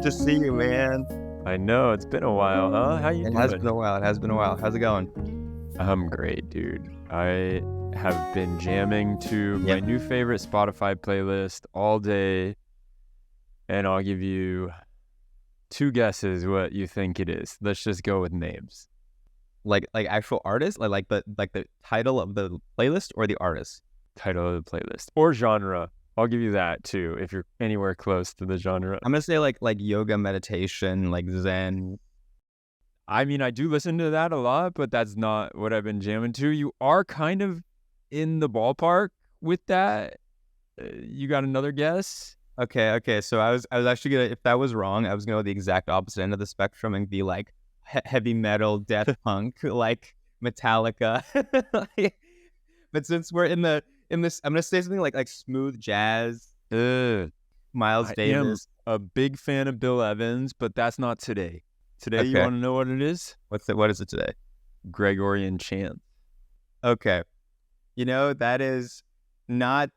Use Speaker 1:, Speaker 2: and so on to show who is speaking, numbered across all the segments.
Speaker 1: to see you, man.
Speaker 2: I know, it's been a while, huh? How you
Speaker 1: It
Speaker 2: doing?
Speaker 1: has been a while. It has been a while. How's it going?
Speaker 2: I'm great, dude. I have been jamming to my
Speaker 1: Yep.
Speaker 2: new favorite Spotify playlist all day, and I'll give you two guesses what you think it is. Let's just go with names.
Speaker 1: Like actual artists, like the title of the playlist or the artist.
Speaker 2: Title of the playlist. Or genre. I'll give you that too, if you're anywhere close to the genre.
Speaker 1: I'm gonna say like yoga, meditation, like Zen.
Speaker 2: I mean, I do listen to that a lot, but that's not what I've been jamming to. You are kind of in the ballpark with that. You got another guess?
Speaker 1: Okay. So I was actually gonna, if that was wrong, I was gonna go the exact opposite end of the spectrum and be like heavy metal, death punk, like Metallica. But since we're in this, I'm gonna say something like smooth jazz, Miles
Speaker 2: I
Speaker 1: Davis.
Speaker 2: am a big fan of Bill Evans, but that's not today. Today, you
Speaker 1: Okay.
Speaker 2: want to know what it is?
Speaker 1: What is it today?
Speaker 2: Gregorian chant.
Speaker 1: Okay. That is not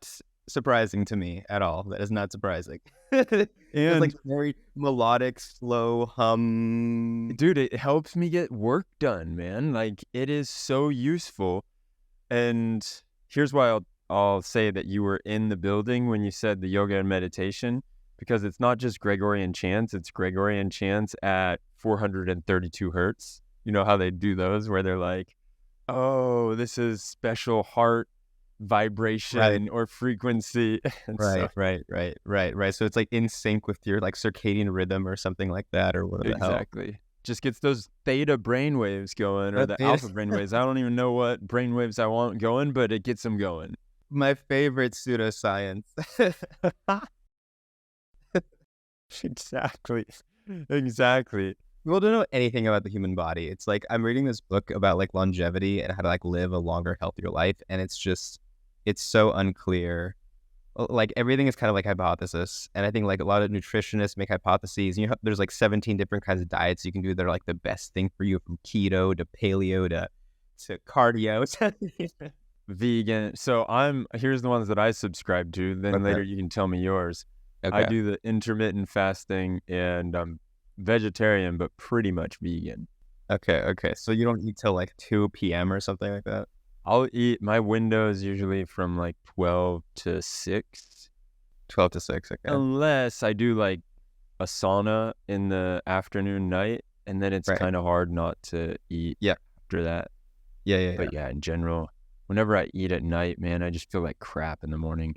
Speaker 1: surprising to me at all. That is not surprising. It's
Speaker 2: And
Speaker 1: like very melodic, slow hum.
Speaker 2: dude, it helps me get work done, man. Like, it is so useful. And here's why I'll say that you were in the building when you said the yoga and meditation, because it's not just Gregorian chants, it's Gregorian chants at 432 hertz. You know how they do those where they're like, oh, this is special heart vibration or frequency. And so-
Speaker 1: Right. So it's like in sync with your like circadian rhythm or something like that, or whatever the hell.
Speaker 2: exactly. Just gets those theta brainwaves going, or
Speaker 1: That
Speaker 2: the
Speaker 1: theta-
Speaker 2: alpha brainwaves. I don't even know what brainwaves I want going, but it gets them going.
Speaker 1: My favorite pseudoscience.
Speaker 2: Exactly.
Speaker 1: People don't know anything about the human body. It's like I'm reading this book about like longevity and how to like live a longer, healthier life, and it's so unclear. Like everything is kind of like hypothesis, and I think like a lot of nutritionists make hypotheses. There's like 17 different kinds of diets you can do that are like the best thing for you, from keto to paleo to cardio.
Speaker 2: Vegan. So here's the ones that I subscribe to. Then
Speaker 1: Okay.
Speaker 2: later you can tell me yours.
Speaker 1: Okay.
Speaker 2: I do the intermittent fasting, and I'm vegetarian, but pretty much vegan.
Speaker 1: Okay. So you don't eat till like 2 p.m. or something like that?
Speaker 2: I'll eat, my window is usually from like 12 to 6.
Speaker 1: 12 to 6, okay.
Speaker 2: Unless I do like a sauna in the afternoon, night, and then it's
Speaker 1: Right.
Speaker 2: kind of hard not to eat after that.
Speaker 1: Yeah.
Speaker 2: But yeah, in general, whenever I eat at night, man, I just feel like crap in the morning.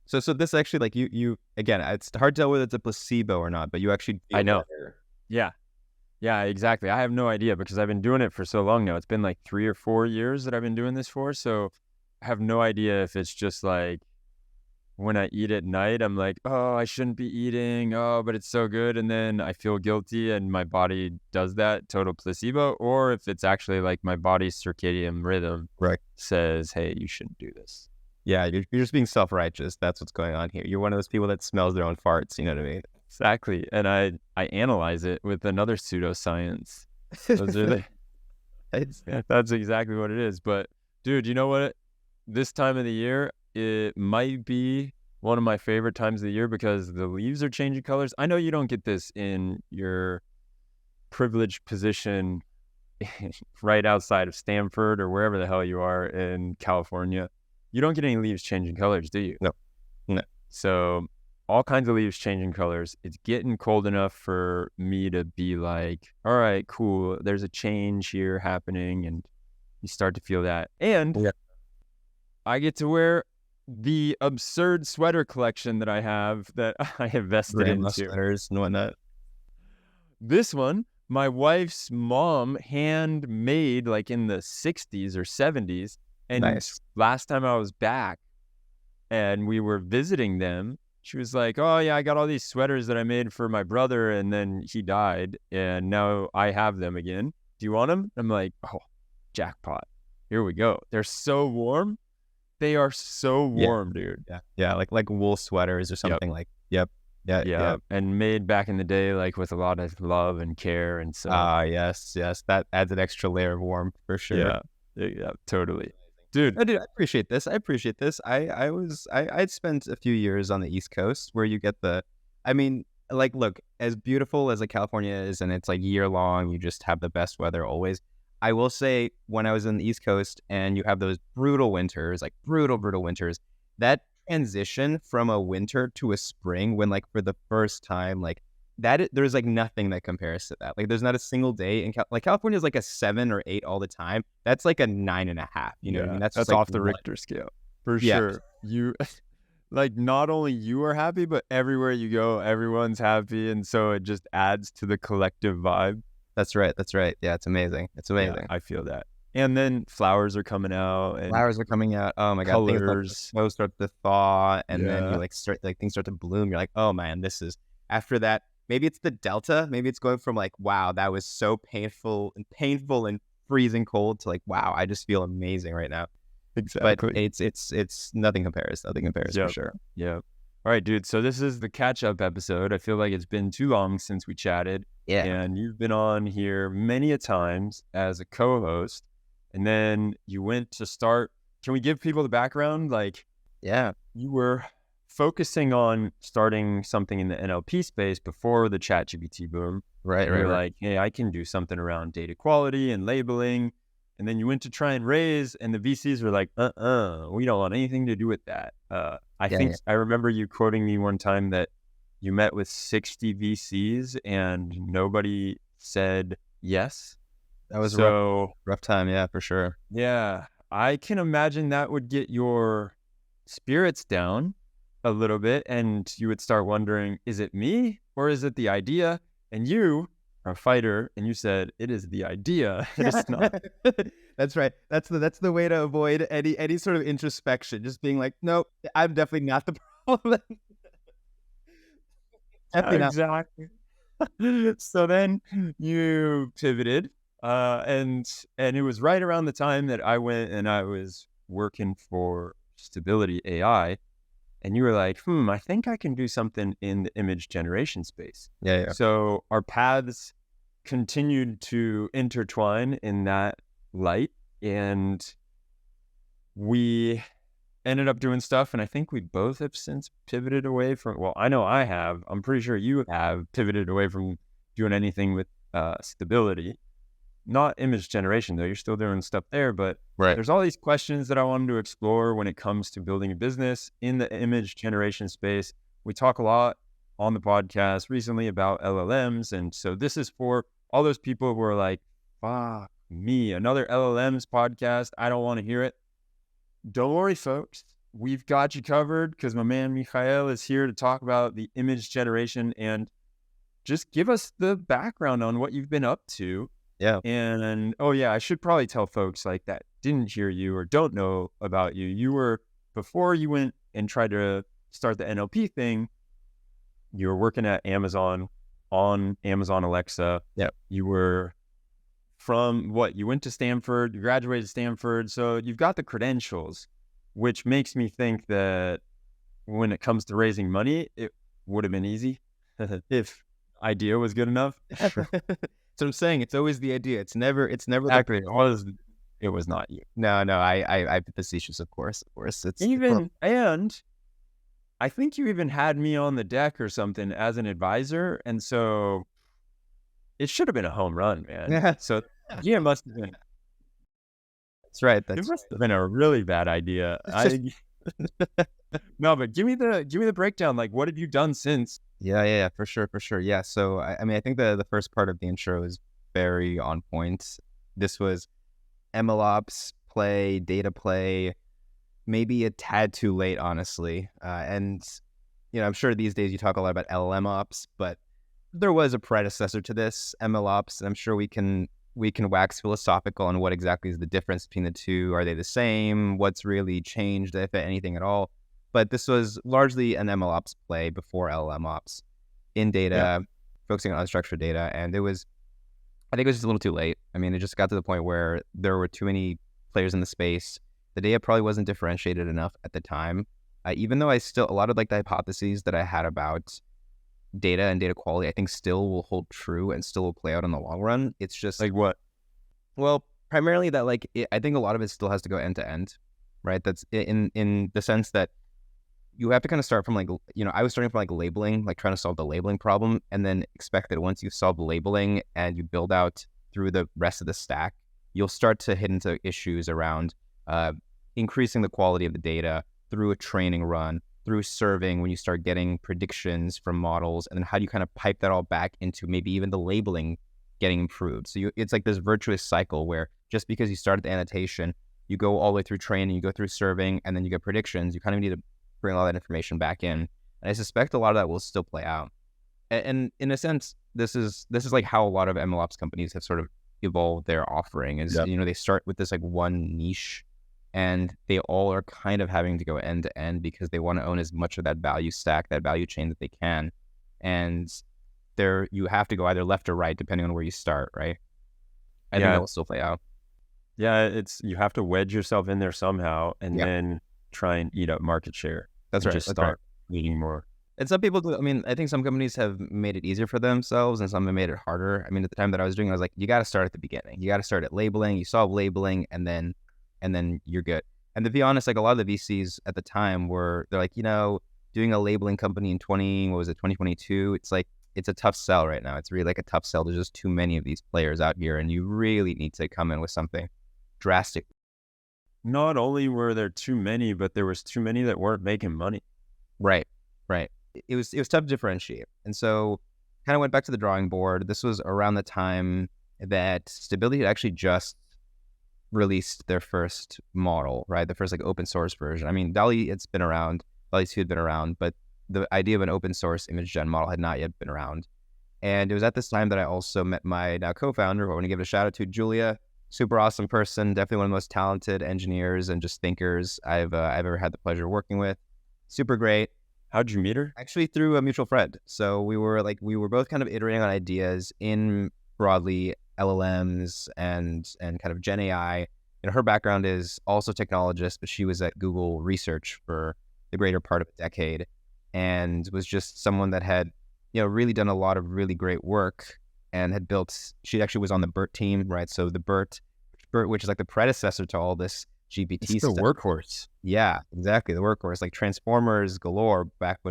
Speaker 1: So this actually, like you again, it's hard to tell whether it's a placebo or not, but you actually feel
Speaker 2: I know.
Speaker 1: better.
Speaker 2: Yeah, exactly. I have no idea because I've been doing it for so long now. It's been like 3 or 4 years that I've been doing this for. So I have no idea if it's just like when I eat at night, I'm like, oh, I shouldn't be eating. Oh, but it's so good. And then I feel guilty and my body does that, total placebo. Or if it's actually like my body's circadian rhythm says, hey, you shouldn't do this.
Speaker 1: Yeah, you're just being self-righteous. That's what's going on here. You're one of those people that smells their own farts. You know what I mean?
Speaker 2: Exactly. And I analyze it with another pseudoscience. Those are that's exactly what it is. But dude, you know what? This time of the year, it might be one of my favorite times of the year because the leaves are changing colors. I know you don't get this in your privileged position right outside of Stanford or wherever the hell you are in California. You don't get any leaves changing colors, do you?
Speaker 1: No.
Speaker 2: So all kinds of leaves changing colors. It's getting cold enough for me to be like, all right, cool. There's a change here happening, and you start to feel that. And I get to wear the absurd sweater collection that I have that I invested into.
Speaker 1: Sweaters and whatnot.
Speaker 2: This one, my wife's mom handmade like in the 60s or 70s. And
Speaker 1: Nice.
Speaker 2: last time I was back and we were visiting them, she was like, oh yeah, I got all these sweaters that I made for my brother and then he died and now I have them again. Do you want them? I'm like, oh, jackpot. Here we go. They're so warm. They are so warm, dude.
Speaker 1: Yeah, like wool sweaters or something. Like, yep.
Speaker 2: And made back in the day, like with a lot of love and care and so.
Speaker 1: Yes. That adds an extra layer of warmth for sure.
Speaker 2: Yeah, totally. Dude,
Speaker 1: I appreciate this. I'd spent a few years on the East Coast where you get I mean, like, look, as beautiful as like California is, and it's like year long, you just have the best weather always. I will say, when I was in the East Coast and you have those brutal winters, like brutal winters, that transition from a winter to a spring, when like for the first time, like that, there's like nothing that compares to that. Like, there's not a single day in like California is like a 7 or 8 all the time. That's like a 9.5. You know what I mean? That's just
Speaker 2: that's
Speaker 1: like
Speaker 2: off the
Speaker 1: one.
Speaker 2: Richter scale for
Speaker 1: Yeah,
Speaker 2: sure. You like not only you are happy, but everywhere you go, everyone's happy, and so it just adds to the collective vibe.
Speaker 1: that's right. That's right. Yeah, it's amazing. It's
Speaker 2: Yeah,
Speaker 1: amazing.
Speaker 2: I feel that. And then flowers are coming out and
Speaker 1: Flowers are coming out. Oh my God, things like the
Speaker 2: colors.
Speaker 1: snow starts to thaw, and then you
Speaker 2: Yeah.
Speaker 1: like start like things start to bloom. You're like, oh man, this is after that. Maybe it's the delta. Maybe it's going from like, wow, that was so painful and freezing cold, to like, wow, I just feel amazing right now. But
Speaker 2: Exactly.
Speaker 1: it's nothing compares. Nothing compares for
Speaker 2: Yep.
Speaker 1: sure.
Speaker 2: Yeah. All right, dude. So this is the catch-up episode. I feel like it's been too long since we chatted.
Speaker 1: Yeah.
Speaker 2: And you've been on here many a times as a co-host. And then you went to start. Can we give people the background? Like,
Speaker 1: Yeah.
Speaker 2: you were focusing on starting something in the NLP space before the ChatGPT boom.
Speaker 1: Right.
Speaker 2: And
Speaker 1: Right.
Speaker 2: you're
Speaker 1: Right.
Speaker 2: like, hey, I can do something around data quality and labeling. And then you went to try and raise, and the VCs were like, we don't want anything to do with that. I think I remember you quoting me one time that you met with 60 VCs and nobody said yes.
Speaker 1: That was a
Speaker 2: So
Speaker 1: rough time. Yeah, for sure.
Speaker 2: yeah, I can imagine that would get your spirits down a little bit, and you would start wondering, is it me or is it the idea? And you are a fighter, and you said it is the idea. It's not.
Speaker 1: That's right. That's the way to avoid any sort of introspection. Just being like, nope, I'm definitely not the problem. Definitely not.
Speaker 2: Exactly. So then you pivoted, and it was right around the time that I went and I was working for Stability AI, and you were like, I think I can do something in the image generation space.
Speaker 1: Yeah.
Speaker 2: So our paths continued to intertwine in that light, and we ended up doing stuff. And I think we both have since pivoted away from, well, I know I have. I'm pretty sure you have pivoted away from doing anything with Stability. Not image generation, though. You're still doing stuff there, but
Speaker 1: Right.
Speaker 2: there's all these questions that I wanted to explore when it comes to building a business in the image generation space. We talk a lot on the podcast recently about LLMs. And so this is for all those people who are like, fuck me, another LLMs podcast. I don't want to hear it. Don't worry, folks. We've got you covered, because my man Mihail is here to talk about the image generation and just give us the background on what you've been up to.
Speaker 1: Yeah.
Speaker 2: And oh yeah, I should probably tell folks like that didn't hear you or don't know about you. You were, before you went and tried to start the NLP thing, you were working at Amazon on Amazon Alexa.
Speaker 1: Yeah.
Speaker 2: You were from what? You went to Stanford, you graduated Stanford. So you've got the credentials, which makes me think that when it comes to raising money, it would have been easy if idea was good enough.
Speaker 1: So I'm saying, it's always the idea. It's never
Speaker 2: Exactly. It was not you.
Speaker 1: No, I'm facetious, of course. It's
Speaker 2: And I think you even had me on the deck or something as an advisor. And so it should have been a home run, man.
Speaker 1: Yeah.
Speaker 2: So yeah, it must have been.
Speaker 1: That's right.
Speaker 2: It must have been a really bad idea. No, but give me the breakdown. Like, what have you done since?
Speaker 1: Yeah, for sure. Yeah. So I mean, I think the first part of the intro is very on point. This was MLOps play, data play, maybe a tad too late, honestly. And I'm sure these days you talk a lot about LLMOps, but there was a predecessor to this, MLOps, and I'm sure we can wax philosophical on what exactly is the difference between the two. Are they the same? What's really changed, if anything at all? But this was largely an MLOps play before LLMOps in data, focusing on unstructured data. And I think it was just a little too late. I mean, it just got to the point where there were too many players in the space. The data probably wasn't differentiated enough at the time. Even though a lot of like the hypotheses that I had about data and data quality, I think still will hold true and still will play out in the long run. It's just
Speaker 2: Like what?
Speaker 1: Well, primarily that I think a lot of it still has to go end to end, right? That's in the sense that you have to kind of start from like, I was starting from like labeling, like trying to solve the labeling problem, and then expect that once you solve the labeling and you build out through the rest of the stack, you'll start to hit into issues around increasing the quality of the data through a training run, through serving when you start getting predictions from models, and then how do you kind of pipe that all back into maybe even the labeling getting improved. So it's like this virtuous cycle where just because you start at the annotation, you go all the way through training, you go through serving, and then you get predictions, you kind of need to bring all that information back in. And I suspect a lot of that will still play out. And in a sense, this is like how a lot of MLOps companies have sort of evolved their offering is, they start with this like one niche, and they all are kind of having to go end to end because they want to own as much of that value stack, that value chain that they can. And you have to go either left or right depending on where you start, right? I think that will still play out.
Speaker 2: Yeah, you have to wedge yourself in there somehow, and then try and eat up market share.
Speaker 1: That's right.
Speaker 2: Just start eating more.
Speaker 1: And some people do. I mean, I think some companies have made it easier for themselves, and some have made it harder. I mean, at the time that I was doing, I was like, you got to start at the beginning. You got to start at labeling. You solve labeling, and then you're good. And to be honest, like a lot of the VCs at the time they're like, doing a labeling company in 2022. It's like, it's a tough sell right now. It's really like a tough sell. There's just too many of these players out here, and you really need to come in with something drastic.
Speaker 2: Not only were there too many, but there was too many that weren't making money.
Speaker 1: Right. It was tough to differentiate. And so kind of went back to the drawing board. This was around the time that Stability had actually just released their first model, right? The first like open source version. I mean, DALL-E, it's been around. DALL-E 2 had been around, but the idea of an open source image gen model had not yet been around. And it was at this time that I also met my now co-founder, who I want to give a shout out to, Julia. Super awesome person, definitely one of the most talented engineers and just thinkers I've ever had the pleasure of working with. Super great.
Speaker 2: How'd you meet her?
Speaker 1: Actually, through a mutual friend. So we were both kind of iterating on ideas in broadly LLMs and kind of Gen AI. Her background is also technologist, but she was at Google Research for the greater part of a decade, and was just someone that had, really done a lot of really great work and had built. She actually was on the BERT team, right? So the BERT, which is like the predecessor to all this GPT
Speaker 2: stuff. The workhorse.
Speaker 1: Yeah, exactly. The workhorse, like Transformers galore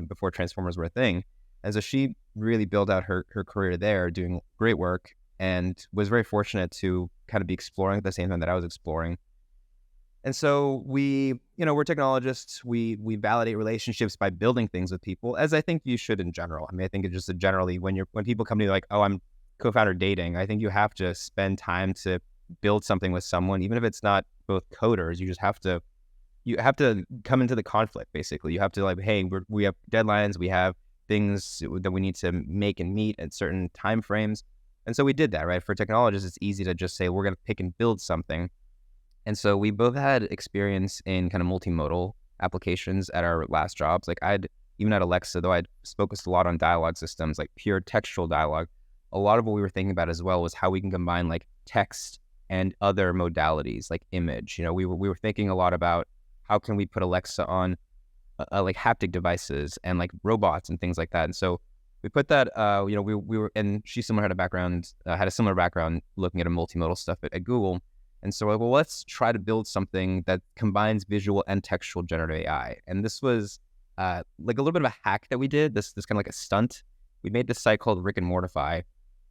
Speaker 1: before Transformers were a thing. And so she really built out her career there, doing great work, and was very fortunate to kind of be exploring at the same time that I was exploring. And so we're technologists. We validate relationships by building things with people, as I think you should in general. I mean, I think it's just generally when people come to you like, oh, I'm co-founder dating, I think you have to spend time to build something with someone, even if it's not both coders. You just have to come into the conflict. Basically, you have to like, hey, we have deadlines, we have things that we need to make and meet at certain time frames. And so we did that, right? For technologists, it's easy to just say we're going to pick and build something. And so we both had experience in kind of multimodal applications at our last jobs. Like even at Alexa, though I'd focused a lot on dialogue systems, like pure textual dialogue, a lot of what we were thinking about as well was how we can combine like text and other modalities like image. We were thinking a lot about how can we put Alexa on like haptic devices and like robots and things like that. And so we put that, we were, and she had a similar background looking at a multimodal stuff at Google. And so we're like, well, let's try to build something that combines visual and textual generative AI. And this was like a little bit of a hack that we did, this kind of like a stunt. We made this site called Rick and Mortify.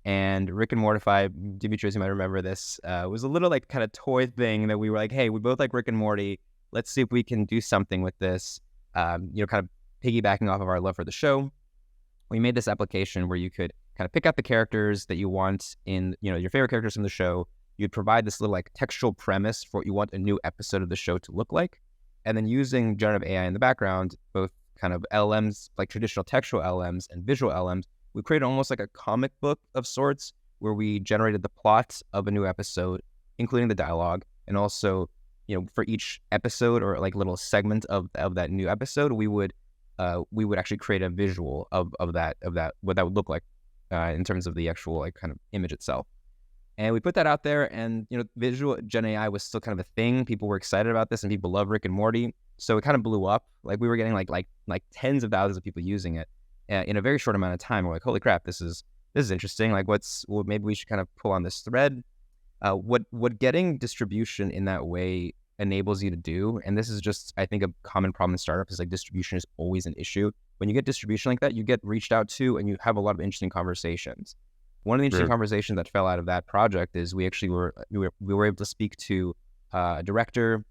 Speaker 1: And Rick and Mortify, Demetrios, you might remember this, was a little like kind of toy thing that we were like, hey, we both like Rick and Morty. Let's see if we can do something with this, kind of piggybacking off of our love for the show. We made this application where you could kind of pick out the characters that you want in, your favorite characters from the show. You'd provide this little like textual premise for what you want a new episode of the show to look like. And then using generative AI in the background, both kind of LLMs, like traditional textual LLMs and visual LLMs, we created almost like a comic book of sorts where we generated the plot of a new episode, including the dialogue. And also, for each episode or like little segment of that new episode, we would actually create a visual of that, what that would look like in terms of the actual like kind of image itself. And we put that out there, and visual Gen AI was still kind of a thing. People were excited about this, and people love Rick and Morty. So it kind of blew up. Like we were getting like tens of thousands of people using it in a very short amount of time. We're like, holy crap, this is interesting. Like maybe we should kind of pull on this thread. What getting distribution in that way enables you to do. And this is just, I think, a common problem in startups is like distribution is always an issue. When you get distribution like that, you get reached out to and you have a lot of interesting conversations. One of the interesting conversations that fell out of that project is we were able to speak to a director,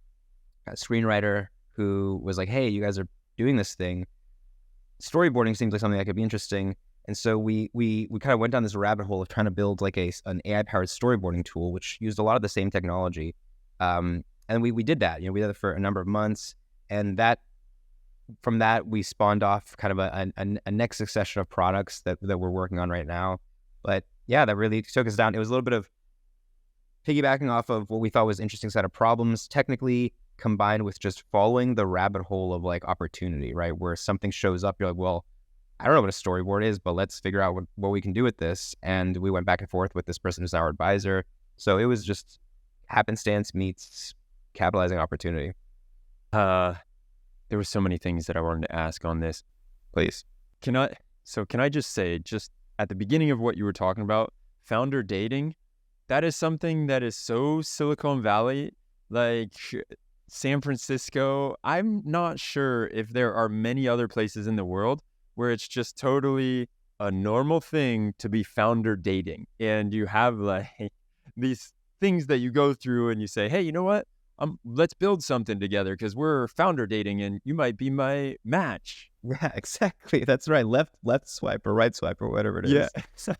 Speaker 1: a screenwriter who was like, hey, you guys are doing this thing. Storyboarding seems like something that could be interesting. And so we kind of went down this rabbit hole of trying to build like an AI-powered storyboarding tool, which used a lot of the same technology. And we did that. We did it for a number of months. And from that, we spawned off kind of a next succession of products that we're working on right now. But yeah, that really took us down. It was a little bit of piggybacking off of what we thought was an interesting set of problems technically, combined with just following the rabbit hole of like opportunity, right? Where something shows up, you're like, well, I don't know what a storyboard is, but let's figure out what we can do with this. And we went back and forth with this person who's our advisor. So it was just happenstance meets capitalizing opportunity.
Speaker 2: There were so many things that I wanted to ask on this.
Speaker 1: Please.
Speaker 2: Can I just say, just at the beginning of what you were talking about, founder dating, that is something that is so Silicon Valley, like San Francisco. I'm not sure if there are many other places in the world where it's just totally a normal thing to be founder dating. And you have like these things that you go through and you say, hey, you know what? Let's build something together because we're founder dating and you might be my match.
Speaker 1: Yeah, exactly. That's right. Left swipe or right swipe or whatever it is.
Speaker 2: Yeah.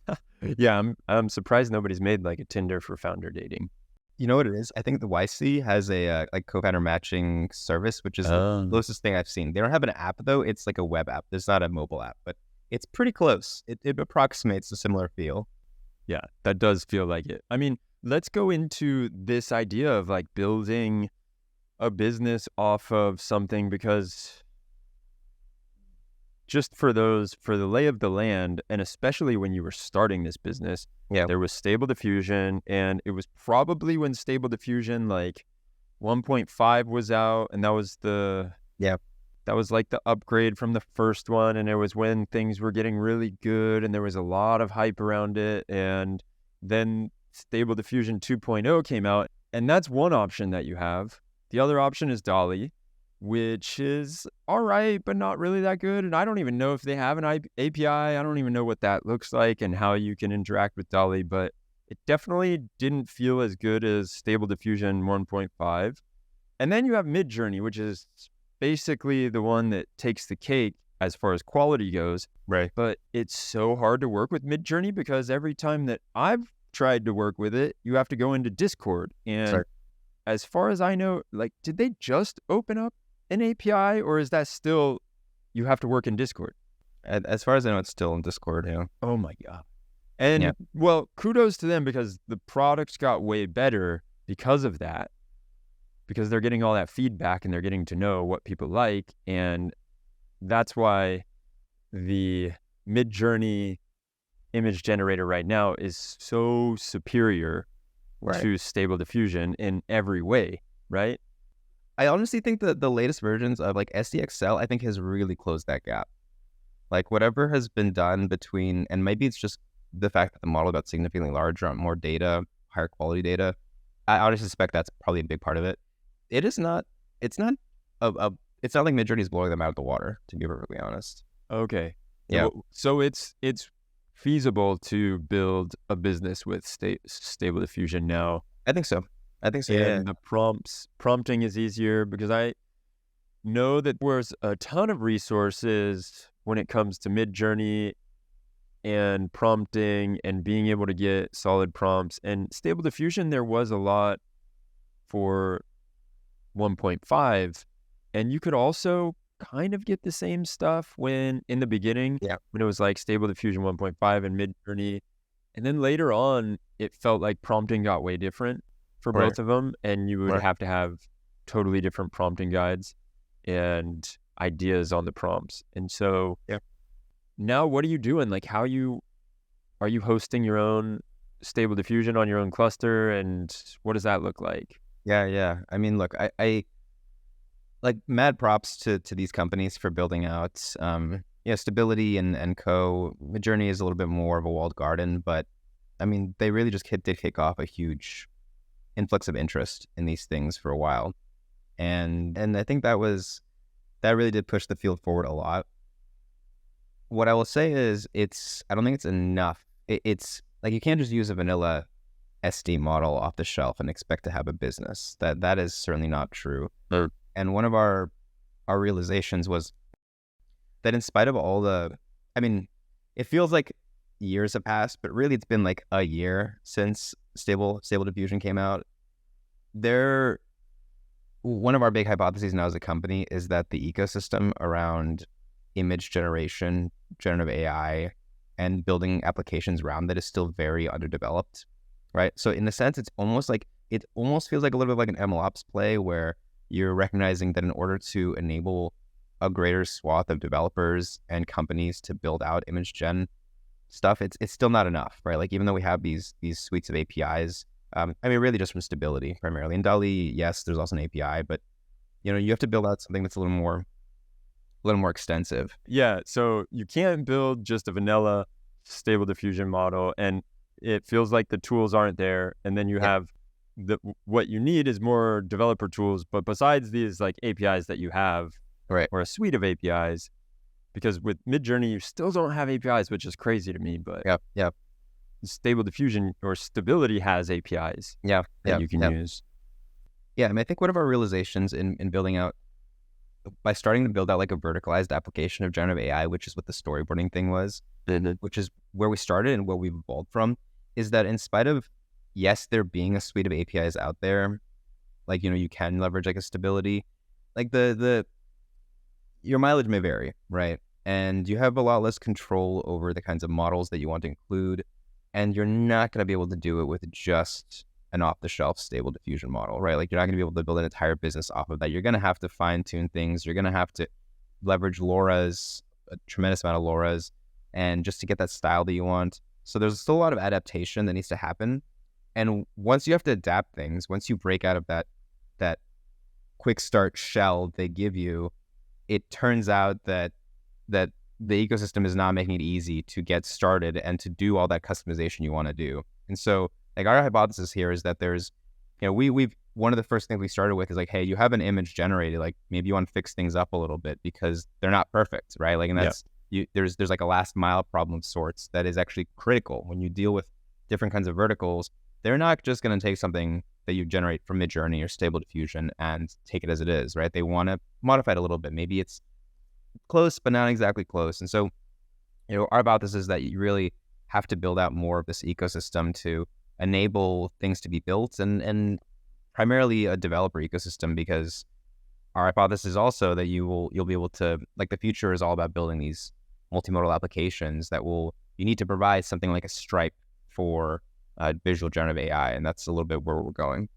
Speaker 2: Yeah, I'm surprised nobody's made like a Tinder for founder dating.
Speaker 1: You know what it is? I think the YC has a like co-founder matching service, which is the closest thing I've seen. They don't have an app though. It's like a web app. There's not a mobile app, but it's pretty close. It approximates a similar feel.
Speaker 2: Yeah, that does feel like it. I mean, let's go into this idea of like building a business off of something, because just for the lay of the land, and especially when you were starting this business, there was Stable Diffusion, and it was probably when Stable Diffusion like 1.5 was out, and that was like the upgrade from the first one, and it was when things were getting really good, and there was a lot of hype around it, and then Stable Diffusion 2.0 came out, and that's one option that you have. The other option is DALL-E, which is all right, but not really that good. And I don't even know if they have an API. I don't even know what that looks like and how you can interact with DALL-E, but it definitely didn't feel as good as Stable Diffusion 1.5. And then you have Midjourney, which is basically the one that takes the cake as far as quality goes.
Speaker 1: Right.
Speaker 2: But it's so hard to work with Midjourney because every time that I've tried to work with it, you have to go into Discord. And as far as I know, like, did they just open up an API, or is that still, you have to work in Discord?
Speaker 1: As far as I know, it's still in Discord, yeah.
Speaker 2: Oh my God. And well, kudos to them, because the products got way better because of that, because they're getting all that feedback and they're getting to know what people like. And that's why the Midjourney image generator right now is so superior to Stable Diffusion in every way, right?
Speaker 1: I honestly think that the latest versions of like SDXL, I think, has really closed that gap. Like whatever has been done between, and maybe it's just the fact that the model got significantly larger on more data, higher quality data. I honestly suspect that's probably a big part of it. It's not like Midjourney is blowing them out of the water, to be perfectly honest.
Speaker 2: Okay.
Speaker 1: Yeah.
Speaker 2: So it's feasible to build a business with Stable Diffusion now.
Speaker 1: I think so.
Speaker 2: And the prompting is easier, because I know that there's a ton of resources when it comes to Midjourney and prompting and being able to get solid prompts. And Stable Diffusion, there was a lot for 1.5, and you could also kind of get the same stuff when in the beginning, when it was like Stable Diffusion 1.5 and Midjourney. And then later on, it felt like prompting got way different for both of them, and you would have to have totally different prompting guides and ideas on the prompts. And so now what are you doing? Like, are you hosting your own Stable Diffusion on your own cluster, and what does that look like?
Speaker 1: Yeah. I mean, look, I like mad props to these companies for building out stability and co. Midjourney is a little bit more of a walled garden, but I mean, they really just did kick off a huge influx of interest in these things for a while. And I think that really did push the field forward a lot. What I will say is I don't think it's enough. It's like you can't just use a vanilla SD model off the shelf and expect to have a business. That is certainly not true. And one of our realizations was that in spite of all it feels like years have passed, but really it's been like a year since Stable Diffusion came out. One of our big hypotheses now as a company is that the ecosystem around image generation, generative AI, and building applications around that is still very underdeveloped, right? So in a sense, it almost feels like a little bit like an MLOps play where you're recognizing that in order to enable a greater swath of developers and companies to build out image gen stuff, it's still not enough, right? Like even though we have these suites of APIs, really just from stability primarily. In DALL-E, yes, there's also an API, but you have to build out something that's a little more extensive.
Speaker 2: Yeah, so you can't build just a vanilla stable diffusion model, and it feels like the tools aren't there. And then you have what you need is more developer tools. But besides these like APIs that you have,
Speaker 1: right,
Speaker 2: or a suite of APIs, because with Midjourney you still don't have APIs, which is crazy to me. But Stable Diffusion or Stability has APIs that you can use.
Speaker 1: Yeah, I think one of our realizations in building out, by starting to build out like a verticalized application of generative AI, which is what the storyboarding thing was, which is where we started and where we've evolved from, is that in spite of, yes, there being a suite of APIs out there, like, you can leverage like a Stability, like your mileage may vary, right? And you have a lot less control over the kinds of models that you want to include. And you're not going to be able to do it with just an off-the-shelf stable diffusion model, right? Like you're not going to be able to build an entire business off of that. You're going to have to fine-tune things. You're going to have to leverage LoRa's, a tremendous amount of LoRa's, and just to get that style that you want. So there's still a lot of adaptation that needs to happen. And once you have to adapt things, once you break out of that quick start shell they give you, it turns out that the ecosystem is not making it easy to get started and to do all that customization you want to do. And so like our hypothesis here is that there's, we've one of the first things we started with is like, hey, you have an image generated, like maybe you want to fix things up a little bit because they're not perfect, right? Like, and that's, there's like a last mile problem of sorts that is actually critical when you deal with different kinds of verticals. They're not just going to take something that you generate from Midjourney or Stable Diffusion and take it as it is, right? They want to modify it a little bit. Maybe it's close, but not exactly close. And so, our hypothesis is that you really have to build out more of this ecosystem to enable things to be built and primarily a developer ecosystem, because our hypothesis is also that you'll be able to, like, the future is all about building these multimodal applications you need to provide something like a Stripe for visual generative AI. And that's a little bit where we're going.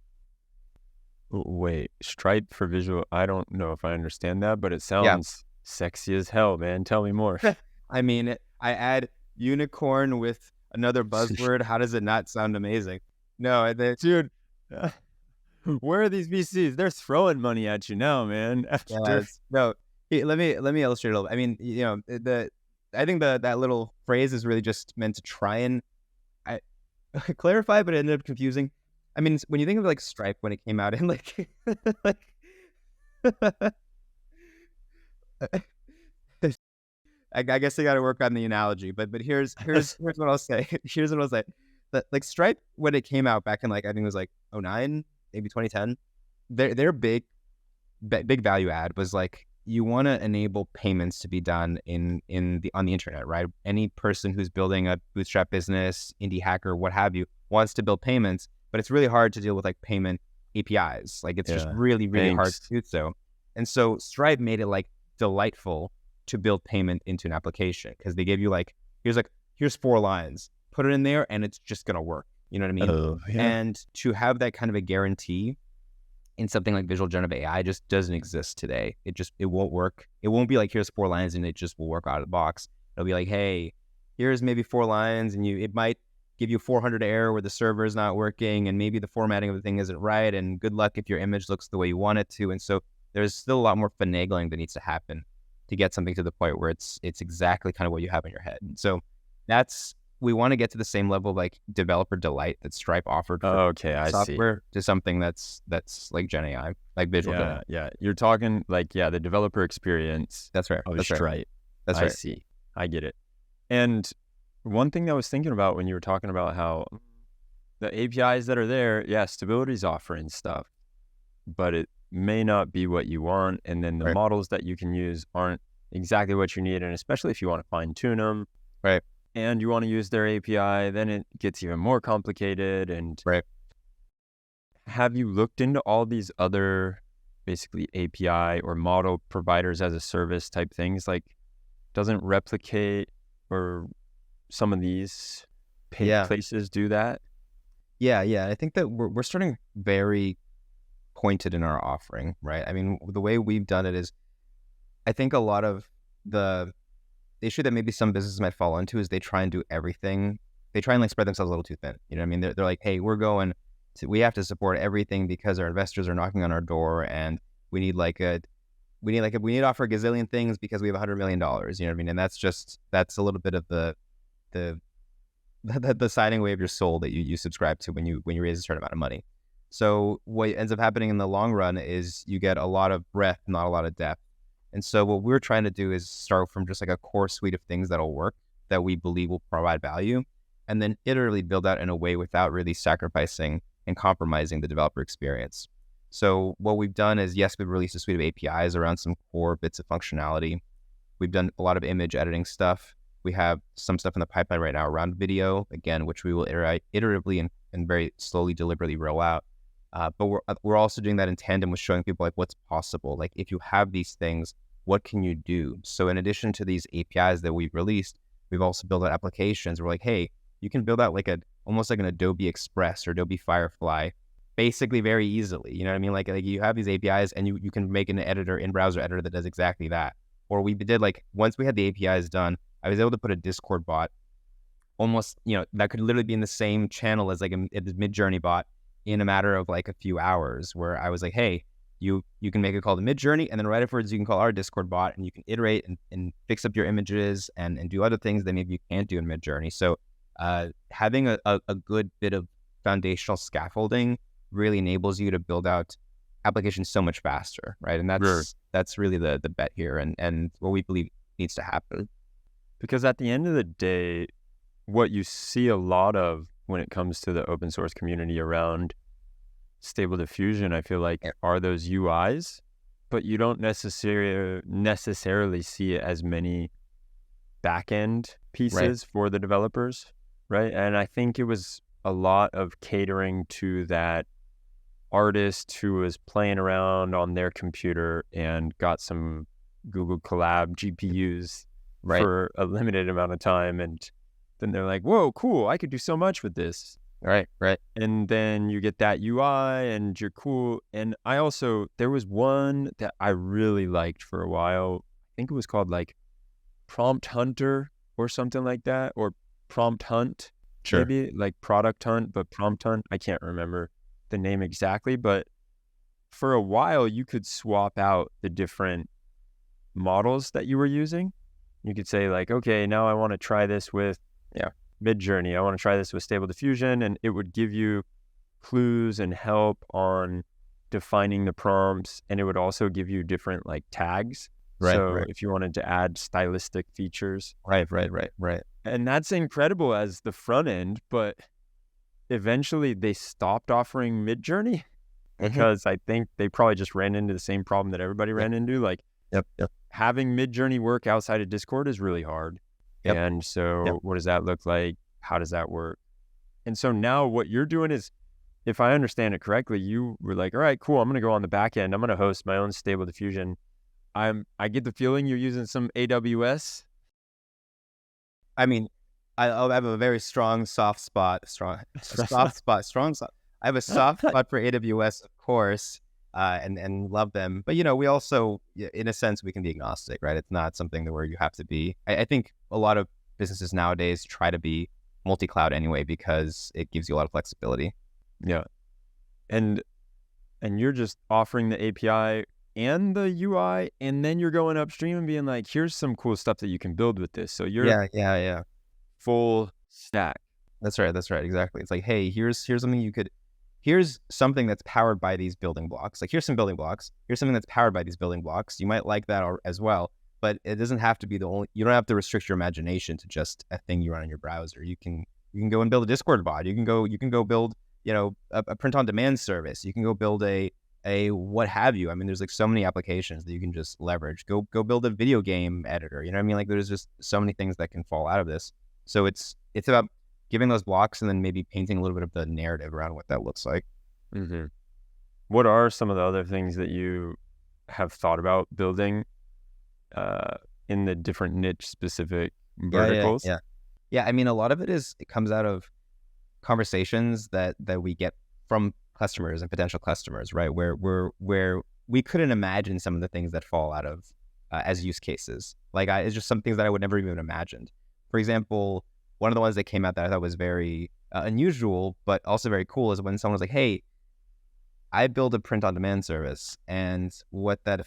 Speaker 2: Wait, Stripe for visual? I don't know if I understand that, but it sounds sexy as hell, man. Tell me more.
Speaker 1: I mean, I add unicorn with another buzzword. How does it not sound amazing? No,
Speaker 2: dude, where are these VCs? They're throwing money at you now, man.
Speaker 1: No, let me illustrate a little bit. I mean, I think that little phrase is really just meant to try and clarify, but it ended up confusing. I mean, when you think of like Stripe when it came out and like I guess I got to work on the analogy, but here's what I'll say. Here's what I'll say. That like Stripe when it came out back in like I think it was like 2009, maybe 2010. Their big value add was like you want to enable payments to be done on the internet, right? Any person who's building a bootstrap business, indie hacker, what have you, wants to build payments, but it's really hard to deal with like payment APIs. Like it's just really, really hard to do so. And so Stripe made it like delightful to build payment into an application because they give you like, here's 4 lines, put it in there and it's just going to work. You know what I mean? And to have that kind of a guarantee in something like visual generative AI just doesn't exist today. It won't work. It won't be like, here's 4 lines and it just will work out of the box. It'll be like, hey, here's maybe 4 lines and it might give you 400 error where the server is not working and maybe the formatting of the thing isn't right. And good luck if your image looks the way you want it to. And so there's still a lot more finagling that needs to happen to get something to the point where it's exactly kind of what you have in your head. And so that's we want to get to the same level of like developer delight that Stripe offered for
Speaker 2: Okay, I see.
Speaker 1: software to something that's like Gen AI, like visual Gen AI.
Speaker 2: Yeah. You're talking like, the developer experience
Speaker 1: That's right.
Speaker 2: of
Speaker 1: That's right.
Speaker 2: Stripe.
Speaker 1: That's
Speaker 2: I
Speaker 1: right.
Speaker 2: see. I get it. And one thing that I was thinking about when you were talking about how the APIs that are there, Stability's offering stuff, but it may not be what you want. And then the
Speaker 1: Right.
Speaker 2: models that you can use aren't exactly what you need. And especially if you want to fine tune them.
Speaker 1: Right.
Speaker 2: And you want to use their API, then it gets even more complicated. And
Speaker 1: Right.
Speaker 2: have you looked into all these other basically API or model providers as a service type things? Like, doesn't Replicate or some of these places do that?
Speaker 1: Yeah. I think that we're starting very pointed in our offering, right? I mean, the way we've done it is, I think a lot of the issue that maybe some businesses might fall into is they try and do everything. They try and like spread themselves a little too thin. You know what I mean? They're like, hey, we have to support everything because our investors are knocking on our door, and we need to offer a gazillion things because we have $100 million. You know what I mean? And that's a little bit of the siding way of your soul that you subscribe to when you raise a certain amount of money. So what ends up happening in the long run is you get a lot of breadth, not a lot of depth. And so what we're trying to do is start from just like a core suite of things that'll work, that we believe will provide value, and then iteratively build out in a way without really sacrificing and compromising the developer experience. So what we've done is, yes, we've released a suite of APIs around some core bits of functionality. We've done a lot of image editing stuff. We have some stuff in the pipeline right now around video, again, which we will iteratively and very slowly, deliberately roll out. But we're also doing that in tandem with showing people like what's possible. Like, if you have these things, what can you do? So in addition to these APIs that we've released, we've also built out applications. We're like, hey, you can build out like almost like an Adobe Express or Adobe Firefly, basically very easily. You know what I mean? Like you have these APIs and you can make an in-browser editor that does exactly that. Or we did once we had the APIs done, I was able to put a Discord bot almost, that could literally be in the same channel as like a Midjourney bot in a matter of like a few hours, where I was like, hey, you can make a call to Midjourney, and then right afterwards you can call our Discord bot and you can iterate and fix up your images and do other things that maybe you can't do in Midjourney. So having a good bit of foundational scaffolding really enables you to build out applications so much faster, right? And that's really the bet here and what we believe needs to happen.
Speaker 2: Because at the end of the day, what you see a lot of when it comes to the open source community around Stable Diffusion, I feel like, are those UIs, but you don't necessarily see as many back-end pieces for the developers, right? And I think it was a lot of catering to that artist who was playing around on their computer and got some Google Colab GPUs for a limited amount of time, and then they're like, whoa, cool, I could do so much with this.
Speaker 1: Right.
Speaker 2: And then you get that UI and you're cool. And there was one that I really liked for a while. I think it was called like Prompt Hunter or something like that, or Prompt Hunt.
Speaker 1: Sure.
Speaker 2: Maybe like Product Hunt, but Prompt Hunt. I can't remember the name exactly, but for a while you could swap out the different models that you were using. You could say like, okay, now I want to try this with Midjourney. I want to try this with Stable Diffusion, and it would give you clues and help on defining the prompts, and it would also give you different like tags. If you wanted to add stylistic features.
Speaker 1: Right.
Speaker 2: And that's incredible as the front end, but eventually they stopped offering Midjourney because I think they probably just ran into the same problem that everybody ran into. Like, having Midjourney work outside of Discord is really hard. And so what does that look like? How does that work? And so now what you're doing is, if I understand it correctly, you were like, all right, cool, I'm going to go on the back end. I'm going to host my own Stable Diffusion. I get the feeling you're using some AWS.
Speaker 1: I mean, I have a very strong soft spot. I have a soft spot for AWS, of course, and love them. But, we also, in a sense, we can be agnostic, right? It's not something where you have to be. I think a lot of businesses nowadays try to be multi-cloud anyway because it gives you a lot of flexibility.
Speaker 2: Yeah. And you're just offering the API and the UI, and then you're going upstream and being like, here's some cool stuff that you can build with this. So you're
Speaker 1: yeah.
Speaker 2: full stack.
Speaker 1: That's right. That's right. Exactly. It's like, hey, here's something you could, here's something that's powered by these building blocks. Like, here's some building blocks. Here's something that's powered by these building blocks. You might like that as well, but it doesn't have to be the only. You don't have to restrict your imagination to just a thing you run in your browser. You can go and build a Discord bot. You can go build, a print on demand service. You can go build a what have you. I mean, there's like so many applications that you can just leverage. Go build a video game editor. You know what I mean? Like, there's just so many things that can fall out of this. So it's about giving those blocks and then maybe painting a little bit of the narrative around what that looks like.
Speaker 2: Mm-hmm. What are some of the other things that you have thought about building in the different niche specific verticals?
Speaker 1: Yeah. I mean, a lot of it comes out of conversations that we get from customers and potential customers, right? Where we couldn't imagine some of the things that fall out of as use cases. Like, it's just some things that I would never even imagined. For example, one of the ones that came out that I thought was very unusual, but also very cool, is when someone was like, hey, I build a print-on-demand service. And what they're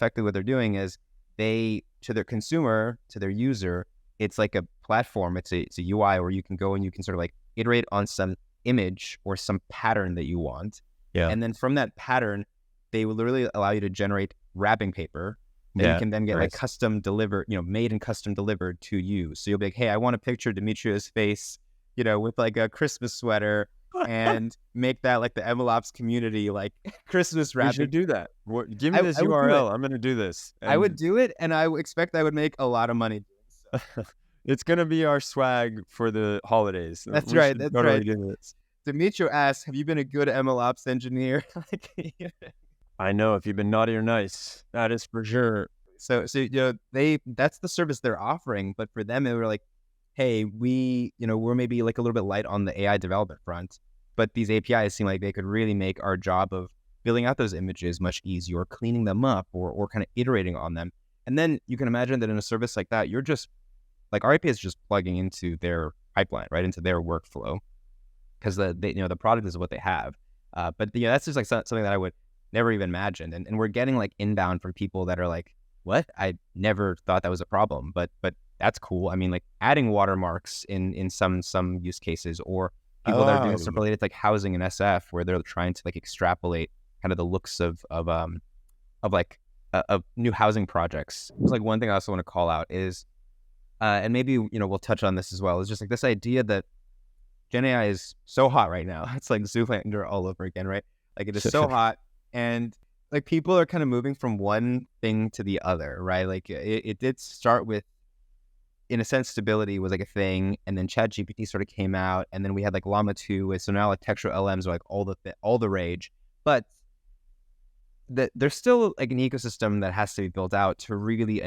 Speaker 1: doing is to their consumer, to their user, it's like a platform, it's a UI where you can go and you can sort of like iterate on some image or some pattern that you want.
Speaker 2: Yeah.
Speaker 1: And then from that pattern, they will literally allow you to generate wrapping paper that you can then get like custom delivered, made and custom delivered to you. So you'll be like, hey, I want to picture Demetrios' face, with like a Christmas sweater and make that like the MLOps community, like Christmas wrapping.
Speaker 2: You should do that. Give me this URL. I'm going to do this.
Speaker 1: I would do it, and I expect I would make a lot of money doing so.
Speaker 2: It's going to be our swag for the holidays.
Speaker 1: That's right. Do this. Demetrio asks, have you been a good MLOps engineer?
Speaker 2: I know, if you've been naughty or nice, that is for sure.
Speaker 1: So that's the service they're offering. But for them, they were like, hey, we're maybe like a little bit light on the AI development front, but these APIs seem like they could really make our job of building out those images much easier, or cleaning them up, or kind of iterating on them. And then you can imagine that in a service like that, you're just like, our API is just plugging into their pipeline, right, into their workflow, because the product is what they have. But that's just like something that I would never even imagined. And we're getting like inbound from people that are like, what? I never thought that was a problem, but that's cool. I mean, like adding watermarks in some use cases, or people that are doing stuff related to like housing and SF, where they're trying to like extrapolate kind of the looks of new housing projects. It's like one thing I also want to call out is, and maybe, we'll touch on this as well, is just like this idea that Gen AI is so hot right now. It's like Zoolander all over again, right? Like, it is so hot, and like people are kind of moving from one thing to the other, right? Like it did start with, in a sense, stability was like a thing, and then ChatGPT sort of came out, and then we had like Llama 2, so now like textual LMs are like all the rage. But there's still like an ecosystem that has to be built out to really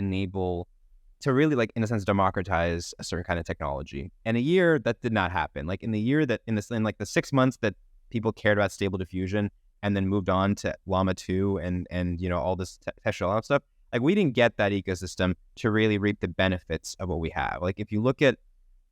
Speaker 1: like, in a sense, democratize a certain kind of technology. And a year that did not happen. Like in like the 6 months that people cared about stable diffusion and then moved on to Llama 2 and all this textual stuff, like we didn't get that ecosystem to really reap the benefits of what we have. Like if you look at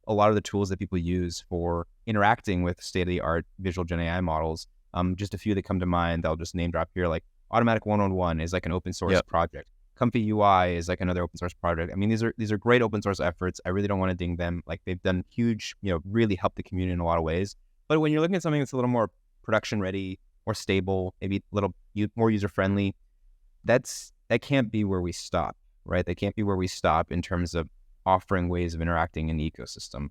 Speaker 1: a lot of the tools that people use for interacting with state-of-the-art visual Gen AI models, just a few that come to mind, I'll just name drop here. Like Automatic 111 is like an open source project. Comfy UI is like another open source project. I mean, these are great open source efforts. I really don't want to ding them. Like they've done huge, really helped the community in a lot of ways. But when you're looking at something that's a little more production ready, more stable, maybe a little more user friendly, that can't be where we stop, right? That can't be where we stop in terms of offering ways of interacting in the ecosystem.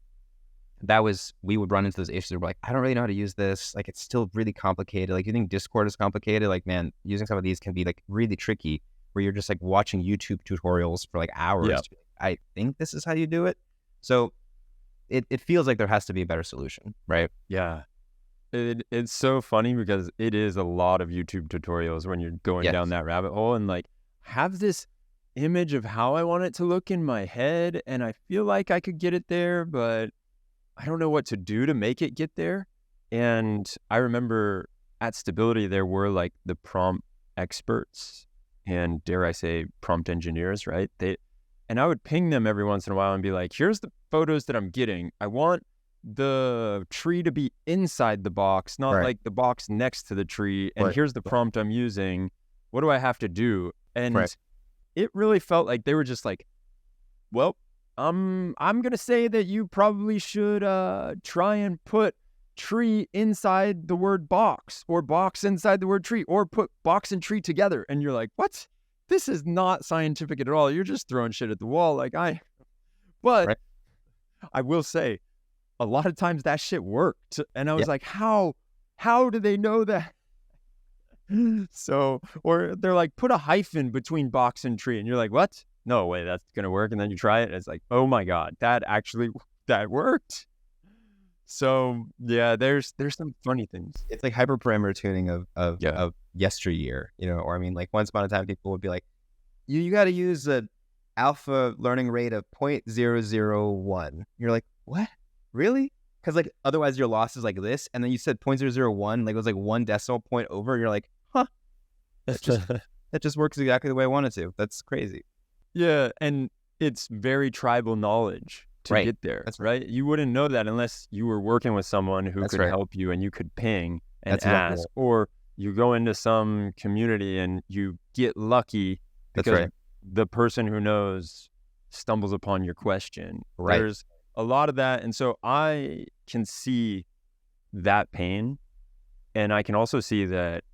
Speaker 1: We would run into those issues where we're like, I don't really know how to use this. Like, it's still really complicated. Like, you think Discord is complicated? Like, man, using some of these can be like really tricky, where you're just like watching YouTube tutorials for like hours.
Speaker 2: Yeah.
Speaker 1: I think this is how you do it. So it feels like there has to be a better solution, right?
Speaker 2: Yeah. It's so funny because it is a lot of YouTube tutorials when you're going down that rabbit hole, and like have this image of how I want it to look in my head, and I feel like I could get it there, but I don't know what to do to make it get there. And I remember at Stability, there were like the prompt experts and, dare I say, prompt engineers, right? And I would ping them every once in a while and be like, here's the photos that I'm getting. I want the tree to be inside the box, not like the box next to the tree. And here's the prompt I'm using. What do I have to do? And it really felt like they were just like, well, I'm gonna say that you probably should try and put tree inside the word box, or box inside the word tree, or put box and tree together. And you're like, what? This is not scientific at all. You're just throwing shit at the wall. But
Speaker 1: Right.
Speaker 2: I will say, a lot of times that shit worked. And I was
Speaker 1: Yeah.
Speaker 2: like, how do they know that? So, or they're like, put a hyphen between box and tree. And you're like, what? No way, that's going to work. And then you try it. And it's like, oh my God, that worked. So yeah, there's some funny things.
Speaker 1: It's like hyperparameter tuning of
Speaker 2: Yeah.
Speaker 1: yesteryear, or I mean, like once upon a time, people would be like, you got to use a alpha learning rate of 0.001. You're like, what? Really? Because like otherwise your loss is like this, and then you said 0.001, like it was like one decimal point over. You're like, huh? That just works exactly the way I wanted to. That's crazy.
Speaker 2: Yeah, and it's very tribal knowledge to
Speaker 1: Right.
Speaker 2: get there.
Speaker 1: That's
Speaker 2: right. You wouldn't know that unless you were working with someone who
Speaker 1: That's
Speaker 2: could
Speaker 1: right.
Speaker 2: help you, and you could ping and
Speaker 1: That's exactly
Speaker 2: ask,
Speaker 1: right.
Speaker 2: or you go into some community and you get lucky
Speaker 1: That's
Speaker 2: because
Speaker 1: right.
Speaker 2: the person who knows stumbles upon your question.
Speaker 1: Right.
Speaker 2: There's a lot of that. And so I can see that pain. And I can also see that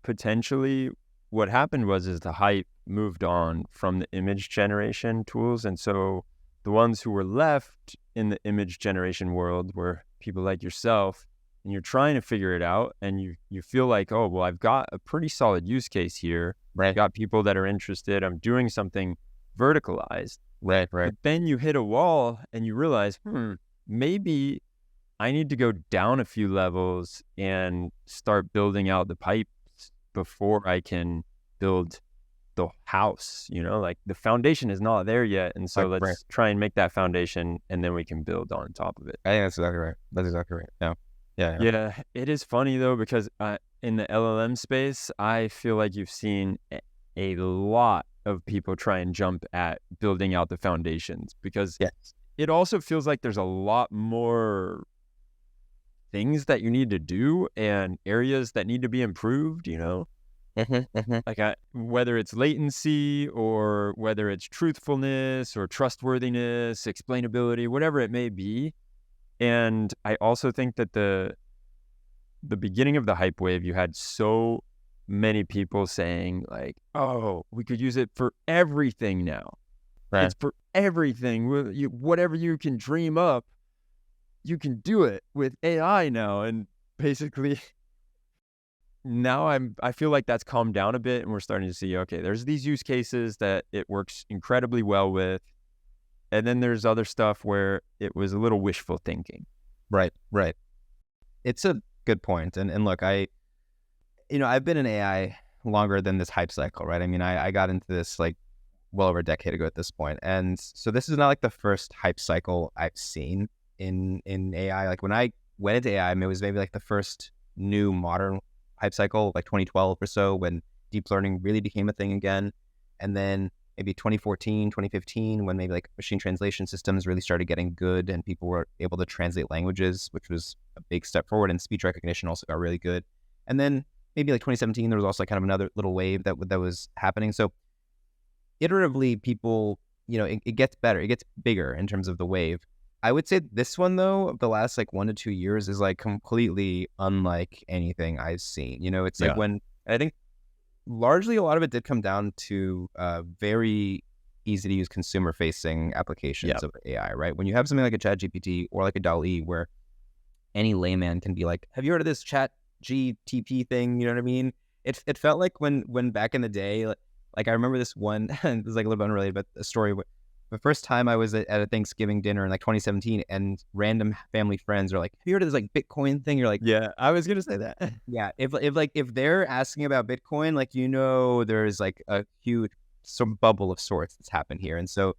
Speaker 2: potentially what happened is the hype moved on from the image generation tools. And so the ones who were left in the image generation world were people like yourself, and you're trying to figure it out, and you feel like, oh, well, I've got a pretty solid use case here.
Speaker 1: Right.
Speaker 2: I've got people that are interested. I'm doing something verticalized.
Speaker 1: Right.
Speaker 2: But then you hit a wall and you realize, maybe I need to go down a few levels and start building out the pipes before I can build the house. Like the foundation is not there yet. And so let's try and make that foundation, and then we can build on top of it.
Speaker 1: I think that's exactly right. That's exactly right. Yeah.
Speaker 2: Yeah. It is funny though, because in the LLM space, I feel like you've seen a lot of people try and jump at building out the foundations, because it also feels like there's a lot more things that you need to do and areas that need to be improved, like whether it's latency, or whether it's truthfulness or trustworthiness, explainability, whatever it may be. And I also think that the beginning of the hype wave, you had so many people saying like, oh, we could use it for everything now.
Speaker 1: Right.
Speaker 2: It's for everything. Whatever you can dream up, you can do it with AI now. And basically now I feel like that's calmed down a bit, and we're starting to see, okay, there's these use cases that it works incredibly well with. And then there's other stuff where it was a little wishful thinking.
Speaker 1: Right. It's a good point. And look, I've been in AI longer than this hype cycle, right? I mean, I got into this like well over a decade ago at this point. And so this is not like the first hype cycle I've seen in AI. Like when I went into AI, it was maybe like the first new modern hype cycle, like 2012 or so, when deep learning really became a thing again. And then maybe 2014, 2015, when maybe like machine translation systems really started getting good and people were able to translate languages, which was a big step forward, and speech recognition also got really good. And then maybe like 2017, there was also kind of another little wave that was happening. So iteratively, people, it gets better, it gets bigger in terms of the wave. I would say this one though, of the last like 1 to 2 years, is like completely unlike anything I've seen. It's like when I think largely a lot of it did come down to very easy to use consumer facing applications of AI, right? When you have something like a ChatGPT or like a DALL-E, where any layman can be like, have you heard of this Chat GTP thing? You know what I mean? It felt like when back in the day, like I remember this one, and this is like a little bit unrelated, but a story. The first time I was at a Thanksgiving dinner in like 2017, and random family friends are like, have you heard of this like Bitcoin thing? You're like,
Speaker 2: yeah, I was going to say that.
Speaker 1: Yeah. If they're asking about Bitcoin, like, there's like a huge bubble of sorts that's happened here. And so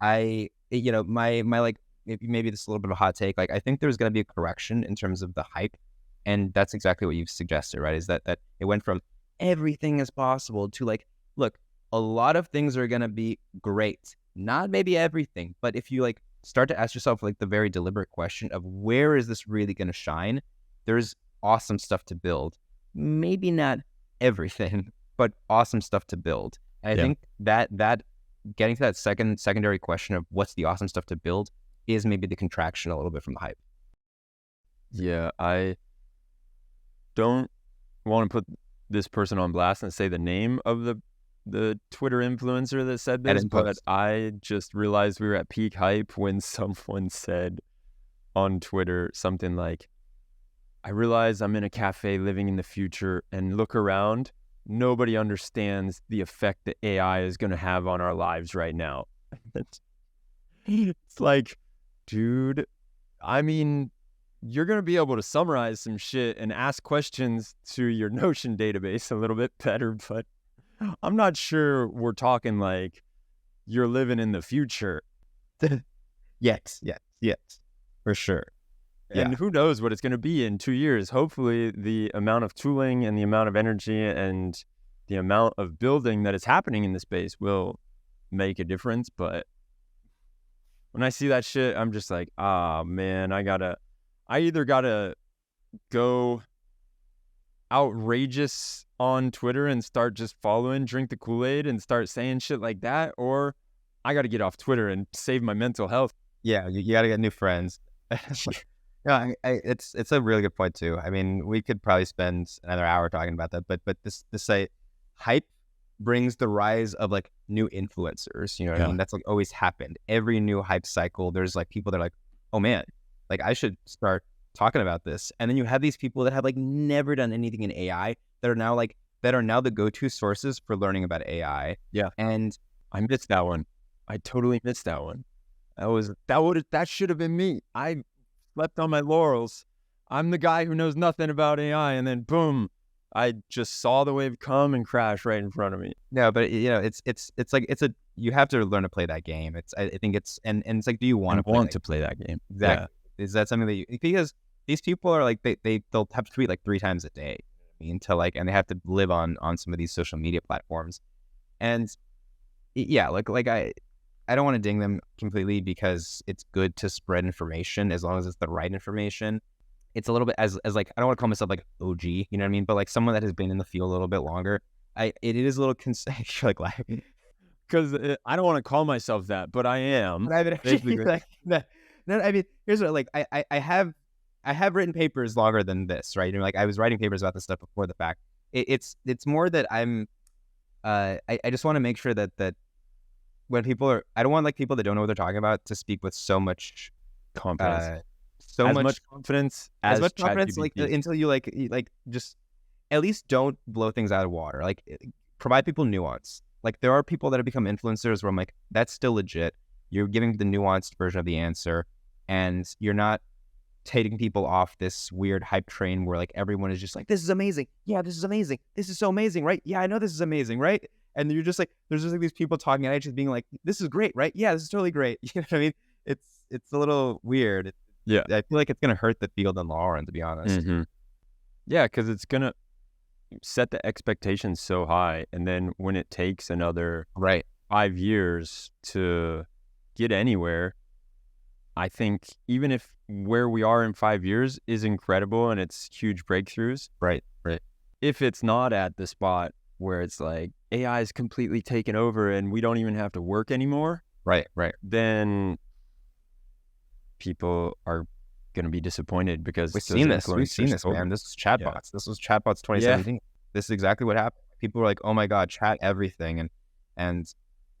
Speaker 1: my like, maybe this is a little bit of a hot take. Like, I think there's going to be a correction in terms of the hype. And that's exactly what you've suggested, right? Is that it went from everything is possible to like, look, a lot of things are going to be great. Not maybe everything, but if you like start to ask yourself like the very deliberate question of where is this really going to shine, there's awesome stuff to build. Maybe not everything, but awesome stuff to build. And I think that getting to that secondary question of what's the awesome stuff to build is maybe the contraction a little bit from the hype.
Speaker 2: Yeah, I don't want to put this person on blast and say the name of the Twitter influencer that said this, but I just realized we were at peak hype when someone said on Twitter something like, I realize I'm in a cafe living in the future and look around. Nobody understands the effect that AI is going to have on our lives right now. It's like, dude, I mean, you're going to be able to summarize some shit and ask questions to your Notion database a little bit better, but I'm not sure we're talking like you're living in the future.
Speaker 1: Yes, for sure.
Speaker 2: And who knows what it's going to be in 2 years. Hopefully the amount of tooling and the amount of energy and the amount of building that is happening in the space will make a difference. But when I see that shit, I'm just like, man, I either gotta go outrageous on Twitter and start just following, drink the Kool-Aid and start saying shit like that, or I gotta get off Twitter and save my mental health.
Speaker 1: Yeah, you gotta get new friends. Yeah, it's a really good point too. I mean, we could probably spend another hour talking about that, but this site hype brings the rise of like new influencers. You know what I mean? That's like always happened. Every new hype cycle, there's like people that are like, oh man, like I should start talking about this. And then you have these people that have like never done anything in AI that are now the go-to sources for learning about AI.
Speaker 2: Yeah.
Speaker 1: And
Speaker 2: I missed that one. I totally missed that one. That should have been me. I slept on my laurels. I'm the guy who knows nothing about AI, and then boom, I just saw the wave come and crash right in front of me.
Speaker 1: No, but you know, it's like you have to learn to play that game. I think it's and it's like, do you want
Speaker 2: to play that game?
Speaker 1: Exactly. Yeah. Is that something that because these people are like they'll have to tweet like 3 times a day, I mean, and they have to live on some of these social media platforms, and yeah, like I don't want to ding them completely because it's good to spread information as long as it's the right information. It's a little bit as like, I don't want to call myself like OG, you know what I mean? But like someone that has been in the field a little bit longer, it is a little like laughing
Speaker 2: because I don't want to call myself that, but I am.
Speaker 1: But I mean, I mean, here's what, like I have written papers longer than this, right? You know, like I was writing papers about this stuff before the fact. It's more that I'm, I just want to make sure that when I don't want like people that don't know what they're talking about to speak with so much
Speaker 2: confidence, as much confidence,
Speaker 1: like until you like just at least don't blow things out of water. Like provide people nuance. Like there are people that have become influencers where I'm like, that's still legit. You're giving the nuanced version of the answer, and you're not taking people off this weird hype train where like everyone is just like, this is amazing. Yeah, this is amazing. This is so amazing, right? Yeah, I know this is amazing, right? And you're just like, there's just like these people talking at each other being like, this is great, right? Yeah, this is totally great. You know what I mean? It's a little weird.
Speaker 2: Yeah.
Speaker 1: I feel like it's going to hurt the field in the long run, to be honest.
Speaker 2: Mm-hmm. Yeah, because it's going to set the expectations so high. And then when it takes another 5 years to get anywhere, I think even if where we are in 5 years is incredible and it's huge breakthroughs,
Speaker 1: right.
Speaker 2: If it's not at the spot where it's like AI is completely taken over and we don't even have to work anymore,
Speaker 1: right,
Speaker 2: then people are going to be disappointed because
Speaker 1: we've seen this, man. This was chatbots. Yeah. This was chatbots 2017. Yeah. This is exactly what happened. People were like, "Oh my god, chat everything," and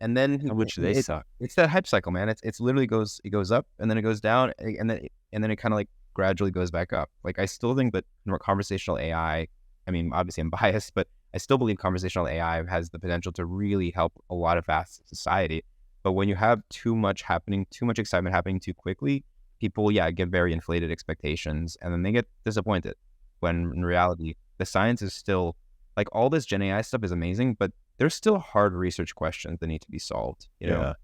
Speaker 1: then
Speaker 2: which they suck.
Speaker 1: It's that hype cycle, man. It's literally it goes up and then it goes down and then it kind of like gradually goes back up. Like I still think that conversational AI. I mean, obviously I'm biased, but I still believe conversational AI has the potential to really help a lot of facets of society. But when you have too much excitement happening too quickly, people, get very inflated expectations, and then they get disappointed. When in reality, the science is still, like all this Gen AI stuff is amazing, but there's still hard research questions that need to be solved. You know,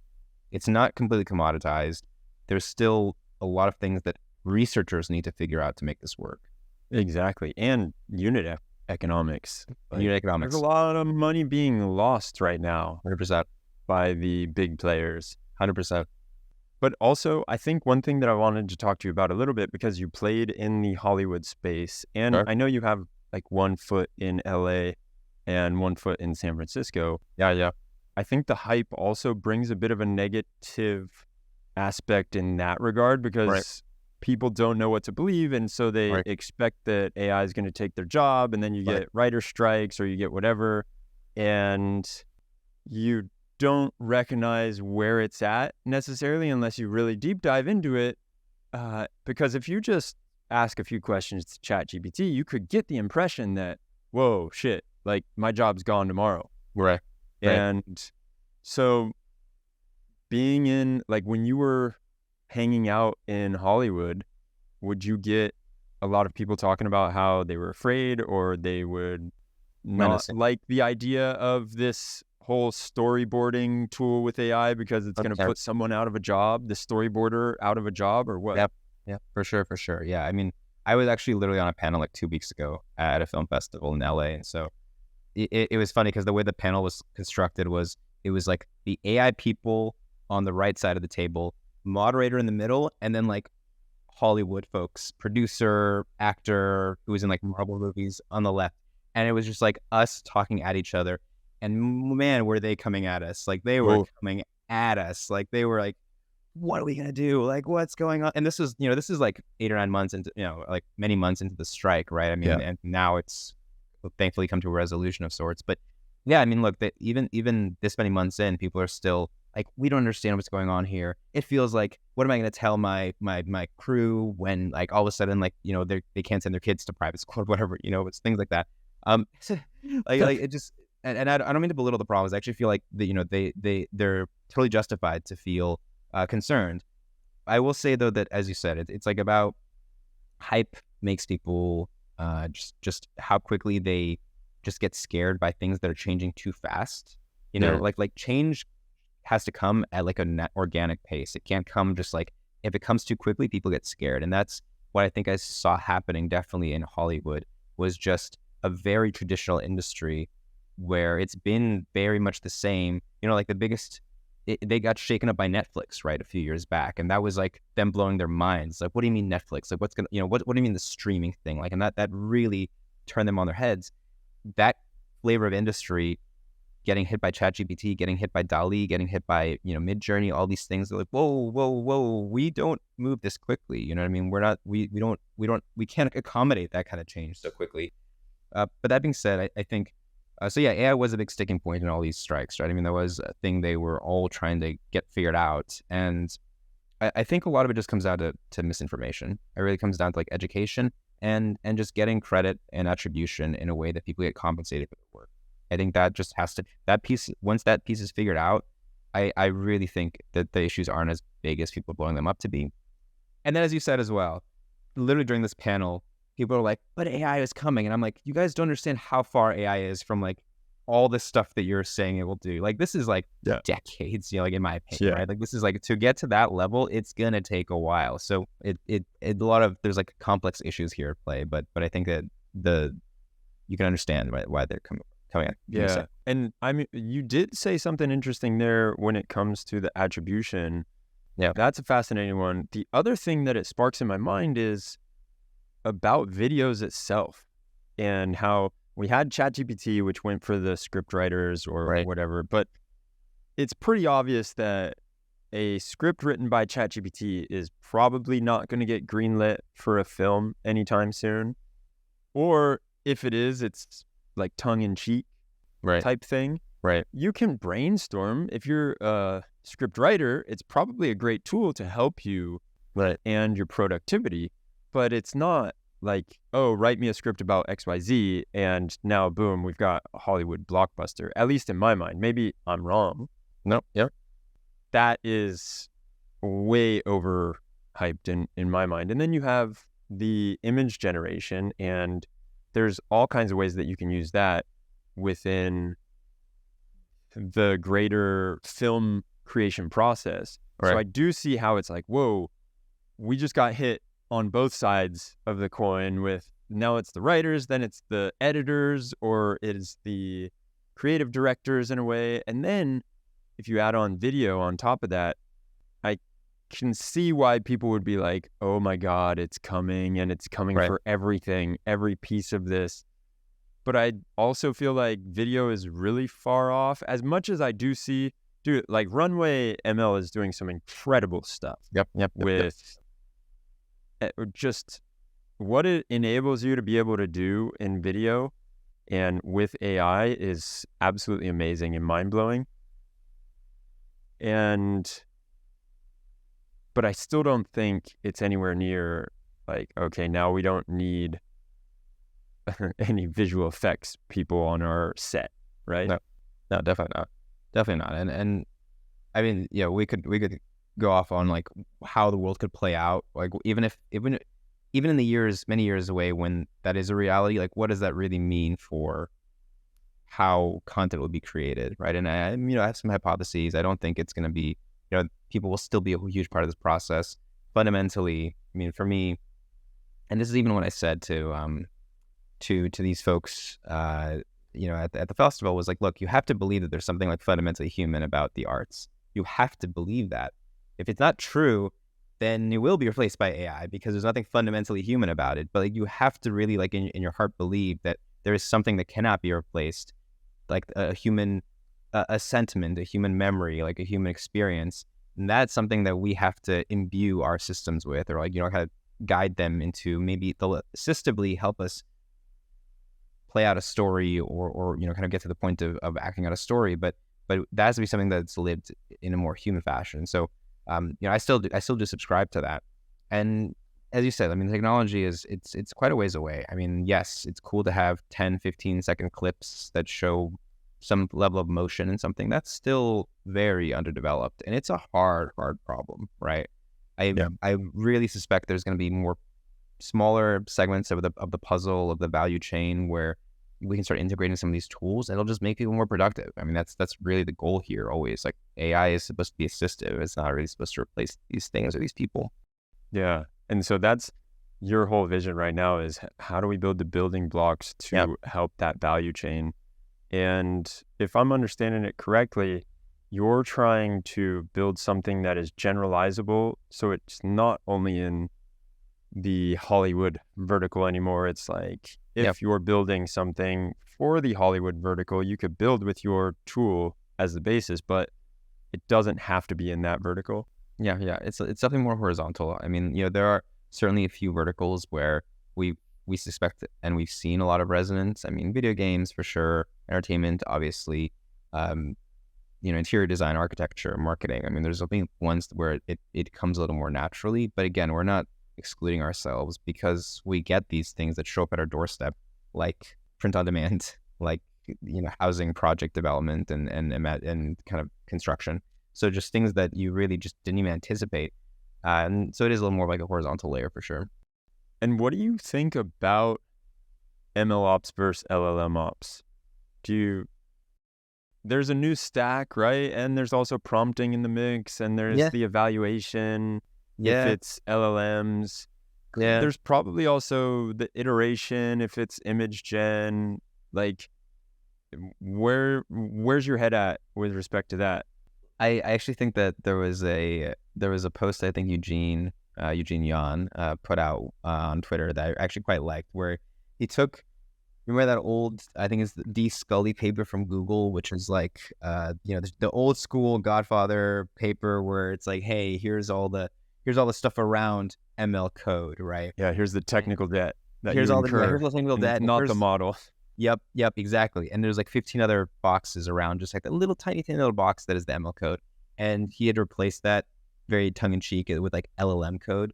Speaker 1: it's not completely commoditized. There's still a lot of things that researchers need to figure out to make this work.
Speaker 2: Exactly, and unit economics.
Speaker 1: Unit economics.
Speaker 2: There's a lot of money being lost right now.
Speaker 1: 100%.
Speaker 2: By the big players.
Speaker 1: 100%.
Speaker 2: But also, I think one thing that I wanted to talk to you about a little bit, because you played in the Hollywood space, and I know you have like 1 foot in LA and 1 foot in San Francisco.
Speaker 1: Yeah.
Speaker 2: I think the hype also brings a bit of a negative aspect in that regard, because people don't know what to believe, and so they expect that AI is going to take their job, and then you get writer strikes or you get whatever, and you don't recognize where it's at necessarily unless you really deep dive into it, because if you just ask a few questions to ChatGPT, you could get the impression that, whoa, shit, like my job's gone tomorrow.
Speaker 1: Right.
Speaker 2: And so being in, like, when you were hanging out in Hollywood, would you get a lot of people talking about how they were afraid, or they would not like the idea of this whole storyboarding tool with AI because it's going to put someone out of a job, the storyboarder out of a job, or what?
Speaker 1: Yep, for sure. Yeah, I mean, I was actually literally on a panel like 2 weeks ago at a film festival in LA, and so it was funny because the way the panel was constructed was, it was like the AI people on the right side of the table, moderator in the middle, and then like Hollywood folks, producer, actor who was in like Marvel movies on the left. And it was just like us talking at each other. And man, were they coming at us. Like they were coming at us. Like they were like, what are we going to do? Like, what's going on? And this was, this is like 8 or 9 months into, like many months into the strike, right? I mean, and now it's thankfully come to a resolution of sorts. But yeah, I mean, look, that even this many months in, people are still like, we don't understand what's going on here. It feels like, what am I going to tell my crew when like all of a sudden, like, they can't send their kids to private school or whatever, it's things like that. Like it just, and I don't mean to belittle the problems. I actually feel like they're totally justified to feel concerned. I will say though that, as you said, it's like about hype makes people just how quickly they just get scared by things that are changing too fast. Like change has to come at like a organic pace. It can't come just like, if it comes too quickly, people get scared. And that's what I think I saw happening definitely in Hollywood, was just a very traditional industry where it's been very much the same. Like the biggest, they got shaken up by Netflix, right, a few years back. And that was like them blowing their minds. Like, what do you mean Netflix? Like, what's going to, what do you mean the streaming thing? Like, and that really turned them on their heads. That flavor of industry getting hit by ChatGPT, getting hit by DALL-E, getting hit by, Midjourney, all these things. They're like, whoa, we don't move this quickly. You know what I mean? We're not, we can't accommodate that kind of change so quickly. But that being said, I think, so yeah, AI was a big sticking point in all these strikes, right? I mean, that was a thing they were all trying to get figured out. And I think a lot of it just comes down to misinformation. It really comes down to like education and just getting credit and attribution in a way that people get compensated for their work. I think that just has to, that piece, once that piece is figured out, I really think that the issues aren't as big as people are blowing them up to be. And then, as you said as well, literally during this panel, people are like, but AI is coming. And I'm like, you guys don't understand how far AI is from like all this stuff that you're saying it will do. Like, this is like decades, like in my opinion, right? Like, this is like, to get to that level, it's going to take a while. So a lot of, there's like complex issues here at play, but I think that you can understand why they're coming in.
Speaker 2: Yeah. And I mean, you did say something interesting there when it comes to the attribution.
Speaker 1: Yeah.
Speaker 2: That's a fascinating one. The other thing that it sparks in my mind is about videos itself, and how we had ChatGPT, which went for the script writers or whatever, but it's pretty obvious that a script written by ChatGPT is probably not going to get greenlit for a film anytime soon. Or if it is, it's like tongue-in-cheek type thing.
Speaker 1: Right.
Speaker 2: You can brainstorm. If you're a script writer, it's probably a great tool to help you and your productivity. But it's not like, oh, write me a script about XYZ, and now, boom, we've got a Hollywood blockbuster. At least in my mind. Maybe I'm wrong.
Speaker 1: No, yeah.
Speaker 2: That is way overhyped in my mind. And then you have the image generation, and there's all kinds of ways that you can use that within the greater film creation process. So I do see how it's like, whoa, we just got hit on both sides of the coin with, now it's the writers, then it's the editors, or it is the creative directors in a way. And then if you add on video on top of that, I can see why people would be like, oh my God, it's coming, and it's coming for everything, every piece of this. but I also feel like video is really far off. As much as I do see, dude, like Runway ML is doing some incredible stuff.
Speaker 1: Yep.
Speaker 2: With just what it enables you to be able to do in video and with AI is absolutely amazing and mind-blowing. But I still don't think it's anywhere near like, okay, now we don't need any visual effects people on our set, right?
Speaker 1: No, definitely not. And I mean, yeah, we could go off on like how the world could play out, like even in the many years away when that is a reality, like what does that really mean for how content will be created, right? And I have some hypotheses. I don't think it's going to be, people will still be a huge part of this process. Fundamentally, I mean, for me, and this is even what I said to these folks, at the festival, was like, look, you have to believe that there's something like fundamentally human about the arts. You have to believe that. If it's not true, then it will be replaced by AI because there's nothing fundamentally human about it. But like, you have to really, like, in your heart, believe that there is something that cannot be replaced, like a human, a sentiment, a human memory, like a human experience. And that's something that we have to imbue our systems with, or like, kind of guide them into. Maybe they'll assistively help us play out a story, or kind of get to the point of acting out a story. But that has to be something that's lived in a more human fashion. So, I still do subscribe to that. And as you said, I mean, technology it's quite a ways away. I mean, yes, it's cool to have 10, 15-second clips that show some level of motion and something that's still very underdeveloped. And it's a hard problem, right? I really suspect there's going to be more smaller segments of the puzzle, of the value chain, where we can start integrating some of these tools, and it'll just make people more productive. I mean, that's really the goal here always. Like, AI is supposed to be assistive. It's not really supposed to replace these things or these people.
Speaker 2: Yeah. And so that's your whole vision right now, is how do we build the building blocks to help that value chain? And if I'm understanding it correctly, you're trying to build something that is generalizable. So it's not only in the Hollywood vertical anymore. It's like, if you're building something for the Hollywood vertical, you could build with your tool as the basis, but it doesn't have to be in that vertical.
Speaker 1: Yeah. It's something more horizontal. I mean, there are certainly a few verticals where we suspect and we've seen a lot of resonance. I mean, video games for sure, entertainment, obviously, interior design, architecture, marketing. I mean, there's ones where it comes a little more naturally, but again, we're not excluding ourselves, because we get these things that show up at our doorstep, like print on demand, like, housing project development and kind of construction. So just things that you really just didn't even anticipate. And so it is a little more like a horizontal layer for sure.
Speaker 2: And what do you think about MLOps versus LLMOps? There's a new stack, right? And there's also prompting in the mix, and there's the evaluation. If it's LLMs, there's probably also the iteration if it's image gen. Like, where's your head at with respect to that?
Speaker 1: I actually think that there was a post I think Eugene Yan put out on Twitter that I actually quite liked, where he took, remember that old, I think it's the D. Scully paper from Google, which is like the old school Godfather paper, where it's like, hey, here's all the stuff around ML code, right?
Speaker 2: Yeah, here's the technical debt that
Speaker 1: here's
Speaker 2: you
Speaker 1: all
Speaker 2: incur.
Speaker 1: Here's the technical debt,
Speaker 2: not the model.
Speaker 1: Yep, exactly. And there's like 15 other boxes around, just like that little tiny little box that is the ML code. And he had replaced that very tongue-in-cheek with like LLM code.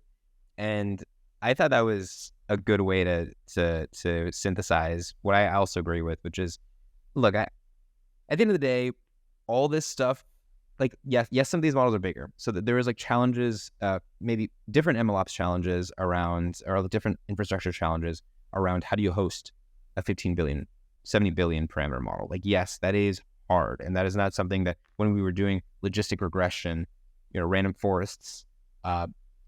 Speaker 1: And I thought that was a good way to synthesize what I also agree with, which is, look, at the end of the day, all this stuff, like, yes, some of these models are bigger. So that there is like challenges, maybe different MLOps challenges around, or different infrastructure challenges around how do you host a 15 billion, 70 billion parameter model. Like, yes, that is hard. And that is not something that when we were doing logistic regression, random forests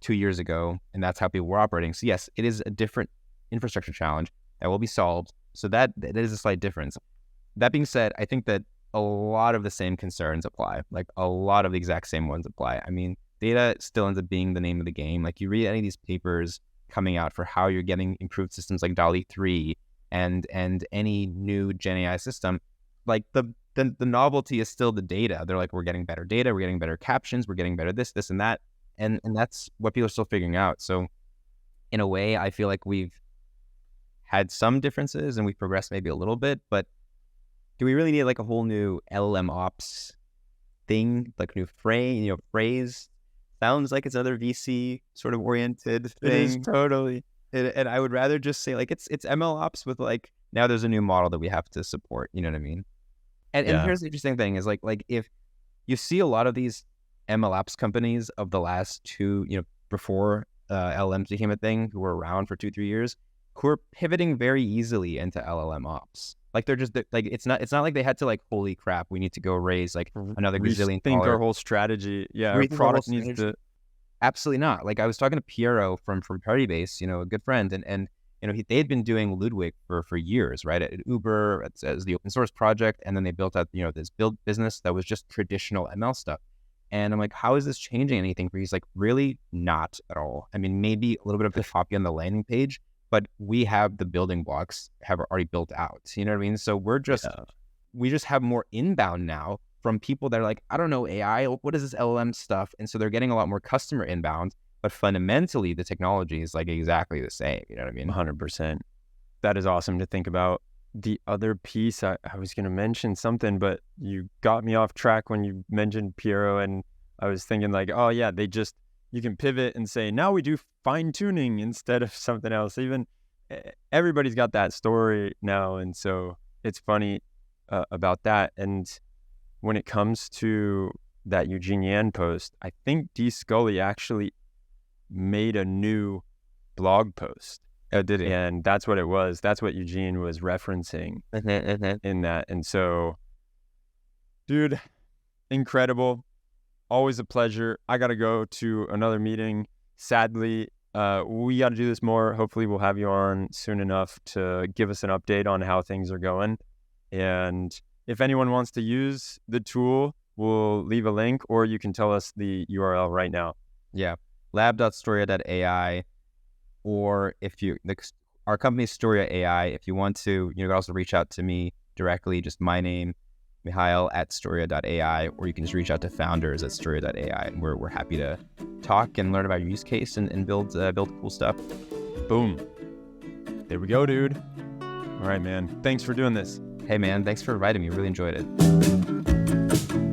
Speaker 1: 2 years ago, and that's how people were operating. So yes, it is a different infrastructure challenge that will be solved. So that is a slight difference. That being said, I think that a lot of the same concerns apply. Like, a lot of the exact same ones apply. I mean, data still ends up being the name of the game. Like, you read any of these papers coming out for how you're getting improved systems like DALL-E 3 and any new Gen AI system, like the novelty is still the data. They're like, we're getting better data, we're getting better captions, we're getting better this and that, and that's what people are still figuring out. So in a way, I feel like we've had some differences and we've progressed maybe a little bit, but do we really need like a whole new LLMOps thing, like new phrase? Sounds like it's another VC sort of oriented thing.
Speaker 2: It is totally.
Speaker 1: And I would rather just say like it's MLOps with like, now there's a new model that we have to support. You know what I mean? And here's the interesting thing is like if you see a lot of these MLOps companies of the last two, before LLMs became a thing, who were around for 2-3 years, who are pivoting very easily into LLMOps. Like they're just like, it's not like they had to like, holy crap, we need to go raise like another gazillion.
Speaker 2: Think our whole strategy. Yeah, our product needs to.
Speaker 1: Absolutely not. Like I was talking to Piero from Partybase, a good friend, and they had been doing Ludwig for years, right? At Uber as the open source project, and then they built out this build business that was just traditional ML stuff. And I'm like, how is this changing anything for you? He's like, really not at all. I mean, maybe a little bit of the copy on the landing page, but we have the building blocks have already built out. You know what I mean? So we just have more inbound now from people that are like, I don't know AI, what is this LLM stuff? And so they're getting a lot more customer inbound, but fundamentally the technology is like exactly the same. You know what I mean?
Speaker 2: 100%. That is awesome to think about. The other piece, I was going to mention something, but you got me off track when you mentioned Piero, and I was thinking like, oh yeah, you can pivot and say, now we do fine tuning instead of something else. Even everybody's got that story now. And so it's funny about that. And when it comes to that Eugene Yan post, I think D. Scully actually made a new blog post.
Speaker 1: Oh, did he?
Speaker 2: And that's what it was. That's what Eugene was referencing in that. And so, dude, incredible. Always a pleasure. I got to go to another meeting. Sadly, we got to do this more. Hopefully we'll have you on soon enough to give us an update on how things are going. And if anyone wants to use the tool, we'll leave a link, or you can tell us the URL right now.
Speaker 1: Yeah, lab.storia.ai, or our company's Storia AI. If you want to, you can also reach out to me directly, just my name, Mihail at Storia.ai, or you can just reach out to founders at Storia.ai, and we're happy to talk and learn about your use case and build cool stuff.
Speaker 2: Boom. There we go, dude. All right, man. Thanks for doing this.
Speaker 1: Hey, man. Thanks for inviting me. Really enjoyed it.